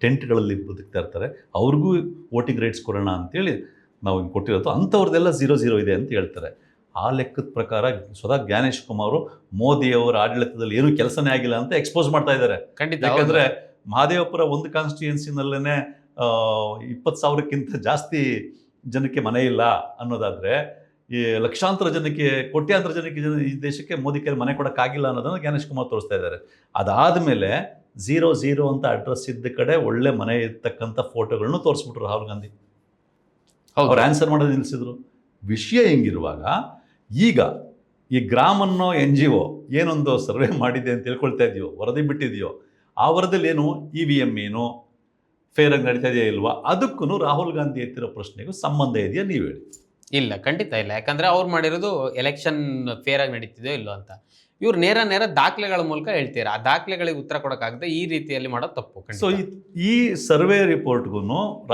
ಟೆಂಟ್ಗಳಲ್ಲಿ ಬದುಕ್ತಾ ಇರ್ತಾರೆ. ಅವ್ರಿಗೂ ವೋಟಿಂಗ್ ರೈಟ್ಸ್ ಕೊಡೋಣ ಅಂತೇಳಿ ನಾವು ಹಿಂಗೆ ಕೊಟ್ಟಿರೋದು. ಅಂಥವ್ರದ್ದೆಲ್ಲ 0 ಇದೆ ಅಂತ ಹೇಳ್ತಾರೆ. ಆ ಲೆಕ್ಕದ ಪ್ರಕಾರ ಸ್ವತಃ ಜ್ಞಾನೇಶ್ ಕುಮಾರ್ ಮೋದಿಯವರ ಆಡಳಿತದಲ್ಲಿ ಏನೂ ಕೆಲಸನೇ ಆಗಿಲ್ಲ ಅಂತ ಎಕ್ಸ್ಪೋಸ್ ಮಾಡ್ತಾ ಇದ್ದಾರೆ. ಯಾಕಂದರೆ ಮಹದೇವಪುರ ಒಂದು ಕಾನ್ಸ್ಟಿಟ್ಯೂಯನ್ಸಿನಲ್ಲೇ 20,000ಕ್ಕಿಂತ ಜಾಸ್ತಿ ಜನಕ್ಕೆ ಮನೆ ಇಲ್ಲ ಅನ್ನೋದಾದರೆ, ಈ ಲಕ್ಷಾಂತರ ಜನಕ್ಕೆ, ಕೋಟ್ಯಾಂತರ ಜನಕ್ಕೆ ಈ ದೇಶಕ್ಕೆ ಮೋದಿ ಕೈ ಮನೆ ಕೊಡೋಕ್ಕಾಗಿಲ್ಲ ಅನ್ನೋದನ್ನು ಜ್ಞಾನೇಶ್ ಕುಮಾರ್ ತೋರಿಸ್ತಾ ಇದ್ದಾರೆ. ಅದಾದಮೇಲೆ 0 ಅಂತ ಅಡ್ರೆಸ್ ಇದ್ದ ಕಡೆ ಒಳ್ಳೆ ಮನೆ ಇರ್ತಕ್ಕಂಥ ಫೋಟೋಗಳನ್ನು ತೋರಿಸ್ಬಿಟ್ರು ರಾಹುಲ್ ಗಾಂಧಿ. ಅವ್ರು ಆನ್ಸರ್ ಮಾಡೋದು ನಿಲ್ಲಿಸಿದ್ರು. ವಿಷಯ ಹೆಂಗಿರುವಾಗ ಈಗ ಈ ಗ್ರಾಮ್ ಅನ್ನೋ NGO ಏನೊಂದು ಸರ್ವೆ ಮಾಡಿದೆ ಅಂತ ತಿಳ್ಕೊಳ್ತಾ ಇದೆಯೋ, ವರದಿ ಬಿಟ್ಟಿದೆಯೋ, ಆ ವರದಿಯಲ್ಲಿ ಏನು EVM ಏನು ಫೇರಾಗಿ ನಡೀತಾ ಇದೆಯಾ ಇಲ್ವಾ, ಅದಕ್ಕೂ ರಾಹುಲ್ ಗಾಂಧಿ ಎತ್ತಿರೋ ಪ್ರಶ್ನೆಗೂ ಸಂಬಂಧ ಇದೆಯಾ ನೀವು ಹೇಳಿ? ಇಲ್ಲ, ಖಂಡಿತ ಇಲ್ಲ. ಯಾಕಂದ್ರೆ ಅವ್ರು ಮಾಡಿರೋದು ಎಲೆಕ್ಷನ್ ಫೇರ್ ಆಗಿ ನಡೀತಿದೆಯೋ ಇಲ್ಲೋ ಅಂತ. ಇವ್ರು ನೇರ ದಾಖಲೆಗಳ ಮೂಲಕ ಹೇಳ್ತೀರಾ, ಆ ದಾಖಲೆಗಳಿಗೆ ಉತ್ತರ ಕೊಡೋಕ್ಕಾಗದೆ ಈ ರೀತಿಯಲ್ಲಿ ಮಾಡೋದು ತಪ್ಪು. ಸೊ ಈ ಸರ್ವೆ ರಿಪೋರ್ಟ್ಗೂ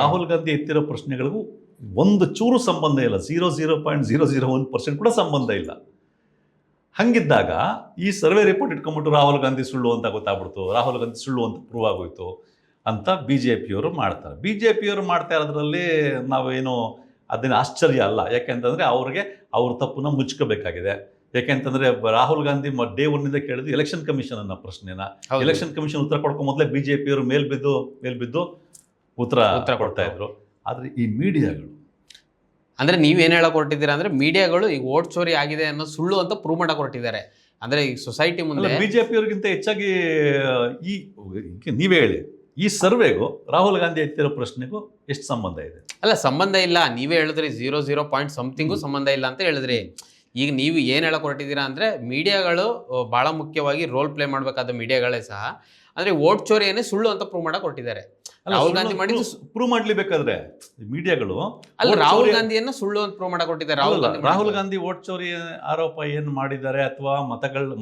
ರಾಹುಲ್ ಗಾಂಧಿ ಎತ್ತಿರೋ ಪ್ರಶ್ನೆಗಳಿಗೂ ಒಂದು ಚೂರು ಸಂಬಂಧ ಇಲ್ಲ. 0.001% ಕೂಡ ಸಂಬಂಧ ಇಲ್ಲ. ಹಂಗಿದ್ದಾಗ ಈ ಸರ್ವೆ ರಿಪೋರ್ಟ್ ಇಟ್ಕೊಂಡ್ಬಿಟ್ಟು ರಾಹುಲ್ ಗಾಂಧಿ ಸುಳ್ಳು ಅಂತ ಗೊತ್ತಾಗ್ಬಿಡ್ತು, ರಾಹುಲ್ ಗಾಂಧಿ ಸುಳ್ಳು ಅಂತ ಪ್ರೂವ್ ಆಗೋಯ್ತು ಅಂತ ಬಿ ಜೆ ಪಿಯವರು ಮಾಡ್ತಾರೆ. ಬಿ ಜೆ ಪಿಯವರು ಮಾಡ್ತಾ ಇರೋದ್ರಲ್ಲಿ ನಾವೇನು ಅದನ್ನ ಆಶ್ಚರ್ಯ ಅಲ್ಲ. ಯಾಕೆಂತಂದರೆ ಅವ್ರಿಗೆ ಅವ್ರ ತಪ್ಪನ್ನ ಮುಚ್ಕೋಬೇಕಾಗಿದೆ. ಯಾಕೆಂತಂದರೆ ರಾಹುಲ್ ಗಾಂಧಿ ಡೇ ಒನ್ನಿಂದ ಕೇಳಿದ್ದು ಎಲೆಕ್ಷನ್ ಕಮಿಷನ್ ಅನ್ನೋ ಪ್ರಶ್ನೆನ. ಎಲೆಕ್ಷನ್ ಕಮಿಷನ್ ಉತ್ತರ ಕೊಡ್ಕೊ ಮೊದಲೇ ಬಿ ಜೆ ಪಿಯವರು ಮೇಲ್ಬಿದ್ದು ಉತ್ತರ ಕೊಡ್ತಾ ಇದ್ರು. ಆದರೆ ಈ ಮೀಡಿಯಾಗಳು ಅಂದ್ರೆ ನೀವೇನು ಹೇಳಕ್ ಹೊರಟಿದ್ದೀರಾ ಅಂದ್ರೆ ಮೀಡಿಯಾಗಳು ಈಗ ವೋಟ್ ಚೋರಿ ಆಗಿದೆ ಅನ್ನೋ ಸುಳ್ಳು ಅಂತ ಪ್ರೂವ್ ಮಾಡಕ್ ಹೊರಟಿದ್ದಾರೆ. ಅಂದ್ರೆ ಈ ಸೊಸೈಟಿ ಮುಂದೆ ಬಿಜೆಪಿಯವ್ರಿಗಿಂತ ಹೆಚ್ಚಾಗಿ ನೀವೇ ಹೇಳಿ, ಈ ಸರ್ವೆಗೂ ರಾಹುಲ್ ಗಾಂಧಿ ಎತ್ತಿರೋ ಪ್ರಶ್ನೆಗೂ ಎಷ್ಟು ಸಂಬಂಧ ಇದೆ? ಅಲ್ಲ, ಸಂಬಂಧ ಇಲ್ಲ. ನೀವೇ ಹೇಳಿದ್ರಿ 0.0 ಸಮಥಿಂಗು ಸಂಬಂಧ ಇಲ್ಲ ಅಂತ ಹೇಳಿದ್ರಿ. ಈಗ ನೀವು ಏನು ಹೇಳಕ್ ಹೊರಟಿದ್ದೀರಾ ಅಂದ್ರೆ ಮೀಡಿಯಾಗಳು ಬಹಳ ಮುಖ್ಯವಾಗಿ ರೋಲ್ ಪ್ಲೇ ಮಾಡಬೇಕಾದ ಮೀಡಿಯಾಗಳೇ ಸಹ ಅಂದ್ರೆ ವೋಟ್ ಚೋರಿಯನ್ನೇ ಸುಳ್ಳು ಅಂತ ಪ್ರೂವ್ ಮಾಡಕ್ ಹೊರಟಿದ್ದಾರೆ. ರಾಹುಲ್ ಗಾಂಧಿ ಮಾಡಿದ್ದು ಪ್ರೂವ್ ಮಾಡ್ಲಿಬೇಕಾದ್ರೆ ಮೀಡಿಯಾಗಳು ಅಲ್ಲ, ರಾಹುಲ್ ಗಾಂಧಿಯನ್ನ ಸುಳ್ಳು ಅಂತ ಪ್ರೂವ್ ಮಾಡಕ್ ಹೊರಟಿದ್ದಾರೆ. ರಾಹುಲ್ ಗಾಂಧಿ ವೋಟ್ ಚೋರಿ ಆರೋಪ ಏನು ಮಾಡಿದ್ದಾರೆ ಅಥವಾ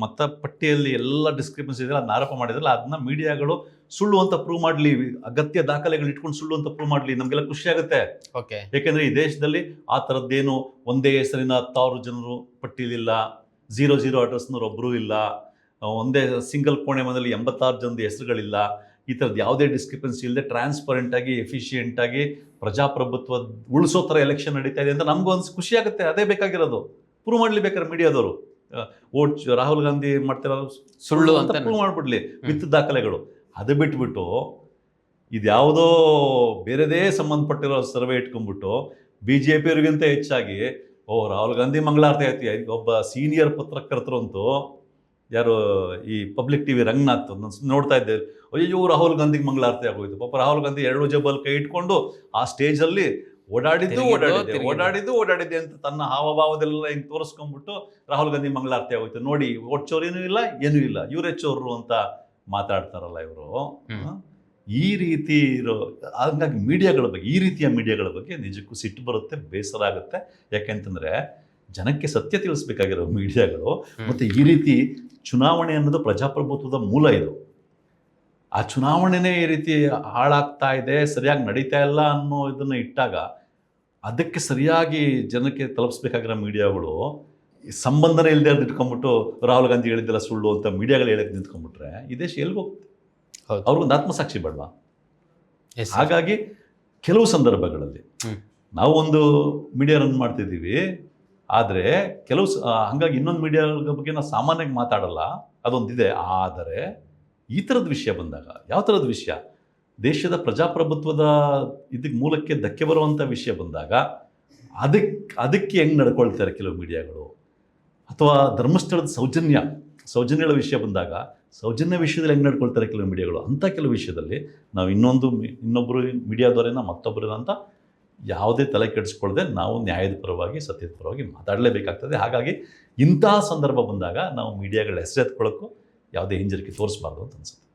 ಮತ ಪಟ್ಟಿಯಲ್ಲಿ ಎಲ್ಲ ಡಿಸ್ಕ್ರಿಪೆನ್ಸಿ ಇದೆ ಅದನ್ನ ಆರೋಪ ಮಾಡಿದ್ರಲ್ಲ, ಅದನ್ನ ಮೀಡಿಯಾಗಳು ಸುಳ್ಳು ಅಂತ ಪ್ರೂವ್ ಮಾಡ್ಲಿ, ಅಗತ್ಯ ದಾಖಲೆಗಳು ಇಟ್ಕೊಂಡು ಸುಳ್ಳು ಅಂತ ಪ್ರೂವ್ ಮಾಡ್ಲಿ, ನಮ್ಗೆಲ್ಲ ಖುಷಿ ಆಗುತ್ತೆ. ಯಾಕೆಂದ್ರೆ ಈ ದೇಶದಲ್ಲಿ ಆ ಥರದ್ದೇನು ಒಂದೇ ಹೆಸರಿನ 10,000 ಜನರು ಪಟ್ಟಿಲಿಲ್ಲ, 0 ಅಡ್ರೆಸ್ನವ್ರು ಒಬ್ಬರೂ ಇಲ್ಲ, ಒಂದೇ ಸಿಂಗಲ್ ಕೋಣೆ ಮನೆಯಲ್ಲಿ 86 ಜನದ ಹೆಸರುಗಳಿಲ್ಲ. ಈ ಥರದ್ದು ಯಾವುದೇ ಡಿಸ್ಕ್ರಿಪೆನ್ಸಿ ಇಲ್ಲದೆ ಟ್ರಾನ್ಸ್ಪರೆಂಟ್ ಆಗಿ ಎಫಿಷಿಯೆಂಟ್ ಆಗಿ ಪ್ರಜಾಪ್ರಭುತ್ವ ಉಳಿಸೋ ಥರ ಎಲೆಕ್ಷನ್ ನಡೀತಾ ಇದೆ ಅಂತ ನಮ್ಗೊಂದು ಖುಷಿ ಆಗುತ್ತೆ. ಅದೇ ಬೇಕಾಗಿರೋದು. ಪ್ರೂವ್ ಮಾಡ್ಲಿ ಬೇಕಾದ್ರೆ ಮೀಡಿಯಾದವರು ರಾಹುಲ್ ಗಾಂಧಿ ಮಾಡ್ತಿರೋ ಸುಳ್ಳು ಅಂತ ಪ್ರೂವ್ ಮಾಡ್ಬಿಡ್ಲಿ ವಿತ್ ದಾಖಲೆಗಳು. ಅದು ಬಿಟ್ಬಿಟ್ಟು ಇದ್ಯಾವುದೋ ಬೇರೆದೇ ಸಂಬಂಧಪಟ್ಟಿರೋ ಸರ್ವೆ ಇಟ್ಕೊಂಡ್ಬಿಟ್ಟು ಬಿ ಜೆ ಪಿಯವ್ರಿಗಿಂತ ಹೆಚ್ಚಾಗಿ ರಾಹುಲ್ ಗಾಂಧಿ ಮಂಗಳಾರತಿ ಆಯ್ತು. ಒಬ್ಬ ಸೀನಿಯರ್ ಪತ್ರಕರ್ತರಂತೂ ಯಾರು ಈ ಪಬ್ಲಿಕ್ ಟಿವಿ ರಂಗನಾಥ್ ನೋಡ್ತಾ ಇದ್ದೆ, ಅಯ್ಯೋ ರಾಹುಲ್ ಗಾಂಧಿಗೆ ಮಂಗಳಾರತಿ ಆಗೋಯ್ತು. ಪಾಪ ರಾಹುಲ್ ಗಾಂಧಿ 2 ಜೇಬಲ್ ಕೈ ಇಟ್ಕೊಂಡು ಆ ಸ್ಟೇಜಲ್ಲಿ ಓಡಾಡಿದ್ದೆ ಅಂತ ತನ್ನ ಹಾವಭಾವದೆಲ್ಲ ಹಿಂಗೆ ತೋರಿಸ್ಕೊಂಡ್ಬಿಟ್ಟು ರಾಹುಲ್ ಗಾಂಧಿ ಮಂಗಳಾರತಿ ಆಗೋಯ್ತು. ನೋಡಿ, ವೋಟ್ ಚೋರಿನೂ ಇಲ್ಲ, ಏನೂ ಇಲ್ಲ, ಇವರೇ ಚೋರರು ಅಂತ ಮಾತಾಡ್ತಾರಲ್ಲ ಇವರು. ಈ ರೀತಿ ಇರೋ ಹಾಗಾಗಿ ಮೀಡಿಯಾಗಳ ಬಗ್ಗೆ, ಈ ರೀತಿಯ ಮೀಡಿಯಾಗಳ ಬಗ್ಗೆ ನಿಜಕ್ಕೂ ಸಿಟ್ಟು ಬರುತ್ತೆ, ಬೇಸರ ಆಗುತ್ತೆ. ಯಾಕೆಂತಂದರೆ ಜನಕ್ಕೆ ಸತ್ಯ ತಿಳಿಸ್ಬೇಕಾಗಿರೋ ಮೀಡಿಯಾಗಳು ಮತ್ತು ಈ ರೀತಿ ಚುನಾವಣೆ ಅನ್ನೋದು ಪ್ರಜಾಪ್ರಭುತ್ವದ ಮೂಲ. ಇದು ಆ ಚುನಾವಣೆನೇ ಈ ರೀತಿ ಹಾಳಾಗ್ತಾ ಇದೆ, ಸರಿಯಾಗಿ ನಡೀತಾ ಇಲ್ಲ ಅನ್ನೋ ಇದನ್ನು ಇಟ್ಟಾಗ ಅದಕ್ಕೆ ಸರಿಯಾಗಿ ಜನಕ್ಕೆ ತಲುಪಿಸ್ಬೇಕಾಗಿರೋ ಮೀಡಿಯಾಗಳು ಸಂಬಂಧನೇ ಇಲ್ಲದೆ ಇಟ್ಕೊಂಡ್ಬಿಟ್ಟು ರಾಹುಲ್ ಗಾಂಧಿ ಹೇಳಿದ್ದೆಲ್ಲ ಸುಳ್ಳು ಅಂತ ಮೀಡಿಯಾಗಳು ಹೇಳಕ್ಕೆ ನಿಂತ್ಕೊಂಡ್ಬಿಟ್ರೆ ಈ ದೇಶ ಎಲ್ಲಿಗೆ ಹೋಗುತ್ತೆ? ಅವ್ರಿಗೊಂದು ಆತ್ಮಸಾಕ್ಷಿ ಬೇಡವಾ? ಹಾಗಾಗಿ ಕೆಲವು ಸಂದರ್ಭಗಳಲ್ಲಿ ನಾವು ಒಂದು ಮೀಡಿಯಾ ರನ್ ಮಾಡ್ತಿದ್ದೀವಿ, ಆದರೆ ಕೆಲವು ಹಾಗಾಗಿ ಇನ್ನೊಂದು ಮೀಡಿಯಾ ಬಗ್ಗೆ ನಾವು ಸಾಮಾನ್ಯವಾಗಿ ಮಾತಾಡಲ್ಲ, ಅದೊಂದಿದೆ. ಆದರೆ ಈ ಥರದ ವಿಷಯ ಬಂದಾಗ, ಯಾವ ಥರದ ವಿಷಯ, ದೇಶದ ಪ್ರಜಾಪ್ರಭುತ್ವದ ಇದಕ್ಕೆ ಮೂಲಕ್ಕೆ ಧಕ್ಕೆ ಬರುವಂಥ ವಿಷಯ ಬಂದಾಗ ಅದಕ್ಕೆ ಹೆಂಗೆ ನಡ್ಕೊಳ್ತಾರೆ ಕೆಲವು ಮೀಡಿಯಾಗಳು, ಅಥವಾ ಧರ್ಮಸ್ಥಳದ ಸೌಜನ್ಯಗಳ ವಿಷಯ ಬಂದಾಗ ಸೌಜನ್ಯ ವಿಷಯದಲ್ಲಿ ಹೆಂಗೆ ನಡ್ಕೊಳ್ತಾರೆ ಕೆಲವು ಮೀಡಿಯಾಗಳು, ಅಂಥ ಕೆಲವು ವಿಷಯದಲ್ಲಿ ನಾವು ಇನ್ನೊಬ್ಬರು ಮೀಡಿಯಾದವರೇನ ಮತ್ತೊಬ್ಬರೇನ ಅಂತ ಯಾವುದೇ ತಲೆ ಕೆಡಿಸ್ಕೊಳ್ಳದೆ ನಾವು ನ್ಯಾಯದ ಪರವಾಗಿ, ಸತ್ಯದ ಪರವಾಗಿ ಮಾತಾಡಲೇಬೇಕಾಗ್ತದೆ. ಹಾಗಾಗಿ ಇಂತಹ ಸಂದರ್ಭ ಬಂದಾಗ ನಾವು ಮೀಡಿಯಾಗಳ ಹೆಸರೆತ್ಕೊಳ್ಳೋಕ್ಕೂ ಯಾವುದೇ ಹಿಂಜರಿಕೆ ತೋರಿಸಬಾರ್ದು ಅಂತ ಅನ್ಸುತ್ತೆ.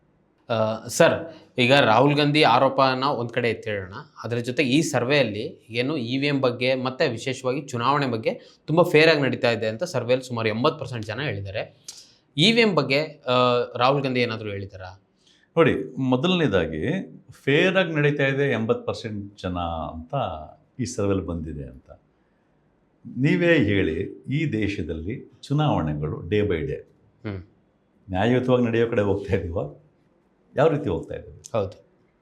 ಸರ್, ಈಗ ರಾಹುಲ್ ಗಾಂಧಿ ಆರೋಪನ ಒಂದು ಕಡೆ ಎತ್ತೇಳೋಣ, ಅದರ ಜೊತೆ ಈ ಸರ್ವೆಯಲ್ಲಿ ಏನು EVM ಬಗ್ಗೆ ಮತ್ತು ವಿಶೇಷವಾಗಿ ಚುನಾವಣೆ ಬಗ್ಗೆ ತುಂಬ ಫೇರಾಗಿ ನಡೀತಾ ಇದೆ ಅಂತ ಸರ್ವೆಯಲ್ಲಿ ಸುಮಾರು 80% ಜನ ಹೇಳಿದ್ದಾರೆ. EVM ಬಗ್ಗೆ ರಾಹುಲ್ ಗಾಂಧಿ ಏನಾದರೂ ಹೇಳಿದ್ದಾರಾ? ನೋಡಿ, ಮೊದಲನೇದಾಗಿ ಫೇರಾಗಿ ನಡೀತಾ ಇದೆ 80% ಜನ ಅಂತ ಈ ಸರ್ವೆಯಲ್ಲಿ ಬಂದಿದೆ ಅಂತ. ನೀವೇ ಹೇಳಿ, ಈ ದೇಶದಲ್ಲಿ ಚುನಾವಣೆಗಳು ಡೇ ಬೈ ಡೇ ನ್ಯಾಯಯುತವಾಗಿ ನಡೆಯೋ ಕಡೆ ಹೋಗ್ತಾ ಇದ್ದೀವ? ಯಾವ ರೀತಿ ಹೋಗ್ತಾ ಇದ್ದೀವಿ? ಹೌದು.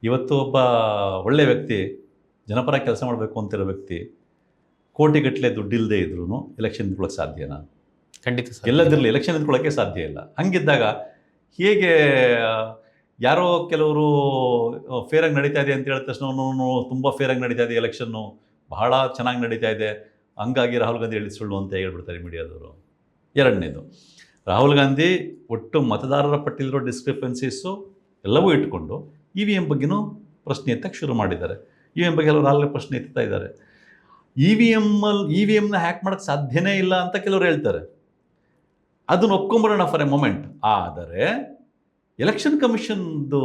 ಇವತ್ತು ಒಬ್ಬ ಒಳ್ಳೆಯ ವ್ಯಕ್ತಿ, ಜನಪರ ಕೆಲಸ ಮಾಡಬೇಕು ಅಂತಿರೋ ವ್ಯಕ್ತಿ ಕೋಟಿಗಟ್ಟಲೆ ದುಡ್ಡಿಲ್ಲದೆ ಇದ್ರೂ ಎಲೆಕ್ಷನ್ ನಿಂತ್ಕೊಳ್ಳೋಕೆ ಸಾಧ್ಯನಾ? ಖಂಡಿತ ಎಲ್ಲದಿರಲಿ, ಎಲೆಕ್ಷನ್ ನಿಂತ್ಕೊಳ್ಳೋಕ್ಕೆ ಸಾಧ್ಯ ಇಲ್ಲ. ಹಂಗಿದ್ದಾಗ ಹೇಗೆ ಯಾರೋ ಕೆಲವರು ಫೇರಾಗಿ ನಡೀತಾ ಇದೆ ಅಂತ ಹೇಳಿದ ತಕ್ಷಣ ತುಂಬ ಫೇರಾಗಿ ನಡೀತಾ ಇದೆ, ಎಲೆಕ್ಷನ್ನು ಬಹಳ ಚೆನ್ನಾಗಿ ನಡೀತಾ ಇದೆ, ಹಂಗಾಗಿ ರಾಹುಲ್ ಗಾಂಧಿ ಹೇಳಿದ ಸುಳ್ಳು ಅಂತ ಹೇಳ್ಬಿಡ್ತಾರೆ ಮೀಡಿಯಾದವರು. ಎರಡನೇದು, ರಾಹುಲ್ ಗಾಂಧಿ ಒಟ್ಟು ಮತದಾರರ ಪಟ್ಟಿಲಿರೋ ಡಿಸ್ಕ್ರಿಪೆನ್ಸೀಸು ಎಲ್ಲವೂ ಇಟ್ಕೊಂಡು EVM ಬಗ್ಗೆನೂ ಪ್ರಶ್ನೆ ಎತ್ತಕ್ಕೆ ಶುರು ಮಾಡಿದ್ದಾರೆ. EVM ಬಗ್ಗೆ ಕೆಲವರು ಆಗಲೇ ಪ್ರಶ್ನೆ ಎತ್ತಾ ಇದ್ದಾರೆ. EVMನ ಹ್ಯಾಕ್ ಮಾಡೋಕ್ಕೆ ಸಾಧ್ಯನೇ ಇಲ್ಲ ಅಂತ ಕೆಲವರು ಹೇಳ್ತಾರೆ. ಅದನ್ನು ಒಪ್ಕೊಂಬರೋಣ ಫಾರ್ ಎ ಮೊಮೆಂಟ್. ಆದರೆ ಎಲೆಕ್ಷನ್ ಕಮಿಷನ್ದು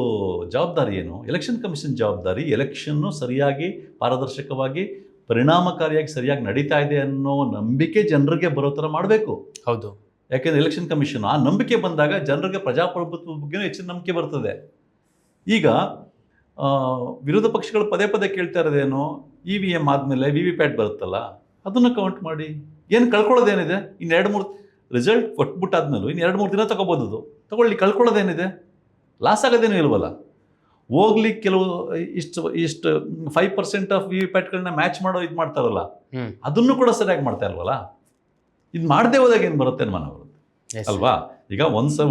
ಜವಾಬ್ದಾರಿ ಏನು? ಎಲೆಕ್ಷನ್ ಕಮಿಷನ್ ಜವಾಬ್ದಾರಿ ಎಲೆಕ್ಷನ್ನು ಸರಿಯಾಗಿ, ಪಾರದರ್ಶಕವಾಗಿ, ಪರಿಣಾಮಕಾರಿಯಾಗಿ ಸರಿಯಾಗಿ ನಡೀತಾ ಇದೆ ಅನ್ನೋ ನಂಬಿಕೆ ಜನರಿಗೆ ಬರೋ ಥರ ಮಾಡಬೇಕು. ಹೌದು. ಯಾಕೆಂದರೆ ಎಲೆಕ್ಷನ್ ಕಮಿಷನ್ ಆ ನಂಬಿಕೆ ಬಂದಾಗ ಜನರಿಗೆ ಪ್ರಜಾಪ್ರಭುತ್ವದ ಬಗ್ಗೆನೂ ಹೆಚ್ಚಿನ ನಂಬಿಕೆ ಬರ್ತದೆ. ಈಗ ವಿರೋಧ ಪಕ್ಷಗಳು ಪದೇ ಪದೇ ಕೇಳ್ತಾ ಇರೋದೇನು, EVM ಆದಮೇಲೆ VVPAT ಬರುತ್ತಲ್ಲ, ಅದನ್ನು ಕೌಂಟ್ ಮಾಡಿ. ಏನು ಕಳ್ಕೊಳ್ಳೋದೇನಿದೆ? ಇನ್ನು 2-3 ರಿಸಲ್ಟ್ ಕೊಟ್ಬಿಟ್ಟಾದ್ಮೇಲೂ ಇನ್ನು 2-3 ದಿನ ತೊಗೋಬೋದು. ಅದು ತೊಗೊಳ್ಳಿ, ಕಳ್ಕೊಳ್ಳೋದೇನಿದೆ, ಲಾಸ್ ಆಗೋದೇನು ಇಲ್ವಲ್ಲ. ಹೋಗ್ಲಿ ಕೆಲವು ಇಷ್ಟು 5% ಆಫ್ ವಿ ವಿ ಪ್ಯಾಟ್ಗಳನ್ನ ಮ್ಯಾಚ್ ಮಾಡೋ ಇದು ಮಾಡ್ತಾರಲ್ಲ, ಅದನ್ನು ಕೂಡ ಸರಿಯಾಗಿ ಮಾಡ್ತಾ ಇಲ್ವಲ್ಲ. ಇದು ಮಾಡದೆ ಹೋದಾಗ ಏನು ಬರುತ್ತೆ ಅನುಮಾನ ಬರುತ್ತೆ ಅಲ್ವಾ. ಈಗ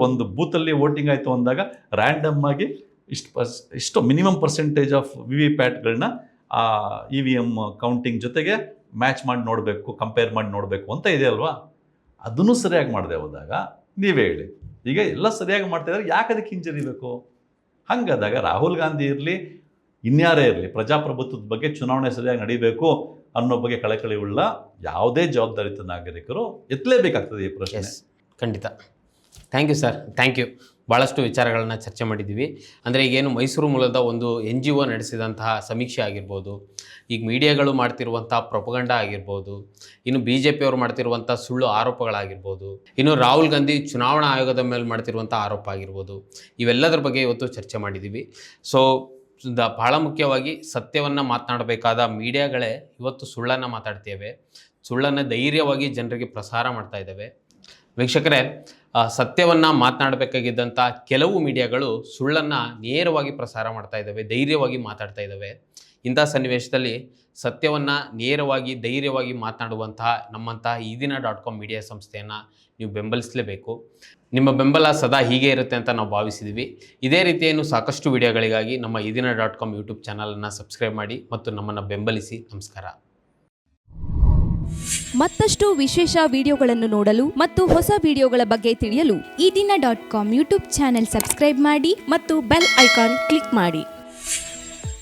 ಒಂದು ಬೂತಲ್ಲಿ ವೋಟಿಂಗ್ ಆಯಿತು ಅಂದಾಗ ರ್ಯಾಂಡಮ್ ಆಗಿ ಇಷ್ಟು minimum percentage of V V ಪ್ಯಾಟ್ಗಳನ್ನ EVM ಕೌಂಟಿಂಗ್ ಜೊತೆಗೆ ಮ್ಯಾಚ್ ಮಾಡಿ ನೋಡಬೇಕು, ಕಂಪೇರ್ ಮಾಡಿ ನೋಡಬೇಕು ಅಂತ ಇದೆ ಅಲ್ವಾ. ಅದನ್ನು ಸರಿಯಾಗಿ ಮಾಡದೆ ಹೋದಾಗ ನೀವೇ ಹೇಳಿ, ಈಗ ಎಲ್ಲ ಸರಿಯಾಗಿ ಮಾಡ್ತಾ ಇದ್ದಾರೆ, ಯಾಕೆ ಅದಕ್ಕೆ ಹಿಂಜರಿಬೇಕು? ಹಾಗಾದಾಗ ರಾಹುಲ್ ಗಾಂಧಿ ಇರಲಿ, ಇನ್ಯಾರೇ ಇರಲಿ, ಪ್ರಜಾಪ್ರಭುತ್ವದ ಬಗ್ಗೆ ಚುನಾವಣೆ ಸರಿಯಾಗಿ ನಡೀಬೇಕು ಅನ್ನೋ ಬಗ್ಗೆ ಕಳಕಳಿ ಉಳ್ಳ ಯಾವುದೇ ಜವಾಬ್ದಾರಿತ ನಾಗರಿಕರು ಎತ್ತಲೇಬೇಕಾಗ್ತದೆ ಈ ಪ್ರಶ್ನೆ. ಖಂಡಿತ. Thank you sir, thank you. ಭಾಳಷ್ಟು ವಿಚಾರಗಳನ್ನ ಚರ್ಚೆ ಮಾಡಿದ್ದೀವಿ. ಅಂದರೆ ಈಗೇನು ಮೈಸೂರು ಮೂಲದ ಒಂದು NGO ನಡೆಸಿದಂತಹ ಸಮೀಕ್ಷೆ ಆಗಿರ್ಬೋದು, ಈಗ ಮೀಡಿಯಾಗಳು ಮಾಡ್ತಿರುವಂಥ ಪ್ರೊಪಗಂಡ ಆಗಿರ್ಬೋದು, ಇನ್ನು BJP ಅವರು ಮಾಡ್ತಿರುವಂಥ ಸುಳ್ಳು ಆರೋಪಗಳಾಗಿರ್ಬೋದು, ಇನ್ನು ರಾಹುಲ್ ಗಾಂಧಿ ಚುನಾವಣಾ ಆಯೋಗದ ಮೇಲೆ ಮಾಡ್ತಿರುವಂಥ ಆರೋಪ ಆಗಿರ್ಬೋದು, ಇವೆಲ್ಲದರ ಬಗ್ಗೆ ಇವತ್ತು ಚರ್ಚೆ ಮಾಡಿದ್ದೀವಿ. ಸೊ ಬಹಳ ಮುಖ್ಯವಾಗಿ ಸತ್ಯವನ್ನು ಮಾತನಾಡಬೇಕಾದ ಮೀಡಿಯಾಗಳೇ ಇವತ್ತು ಸುಳ್ಳನ್ನು ಮಾತಾಡ್ತೇವೆ, ಸುಳ್ಳನ್ನು ಧೈರ್ಯವಾಗಿ ಜನರಿಗೆ ಪ್ರಸಾರ ಮಾಡ್ತಾ ಇದ್ದಾವೆ. ವೀಕ್ಷಕರೇ, ಸತ್ಯವನ್ನು ಮಾತನಾಡಬೇಕಾಗಿದ್ದಂಥ ಕೆಲವು ಮೀಡಿಯಾಗಳು ಸುಳ್ಳನ್ನು ನೇರವಾಗಿ ಪ್ರಸಾರ ಮಾಡ್ತಾ ಇದ್ದಾವೆ, ಧೈರ್ಯವಾಗಿ ಮಾತಾಡ್ತಾ ಇದ್ದಾವೆ. ಇಂಥ ಸನ್ನಿವೇಶದಲ್ಲಿ ಸತ್ಯವನ್ನು ನೇರವಾಗಿ ಧೈರ್ಯವಾಗಿ ಮಾತನಾಡುವಂತಹ ನಮ್ಮಂತಹ ಈದಿನ.com ಮೀಡಿಯಾ ಸಂಸ್ಥೆಯನ್ನು ನೀವು ಬೆಂಬಲಿಸಲೇಬೇಕು. ನಿಮ್ಮ ಬೆಂಬಲ ಸದಾ ಹೀಗೆ ಇರುತ್ತೆ ಅಂತ ನಾವು ಭಾವಿಸಿದ್ದೀವಿ. ಇದೇ ರೀತಿಯನ್ನು ಸಾಕಷ್ಟು ವಿಡಿಯೋಗಳಿಗಾಗಿ ನಮ್ಮ ಈದಿನ.com ಯೂಟ್ಯೂಬ್ ಚಾನಲನ್ನು ಸಬ್ಸ್ಕ್ರೈಬ್ ಮಾಡಿ ಮತ್ತು ನಮ್ಮನ್ನು ಬೆಂಬಲಿಸಿ. ನಮಸ್ಕಾರ. ಮತ್ತಷ್ಟು ವಿಶೇಷ ವಿಡಿಯೋಗಳನ್ನು ನೋಡಲು ಮತ್ತು ಹೊಸ ವಿಡಿಯೋಗಳ ಬಗ್ಗೆ ತಿಳಿಯಲು ಈದಿನ.com ಯೂಟ್ಯೂಬ್ ಚಾನೆಲ್ ಸಬ್ಸ್ಕ್ರೈಬ್ ಮಾಡಿ ಮತ್ತು ಬೆಲ್ ಐಕಾನ್ ಕ್ಲಿಕ್ ಮಾಡಿ.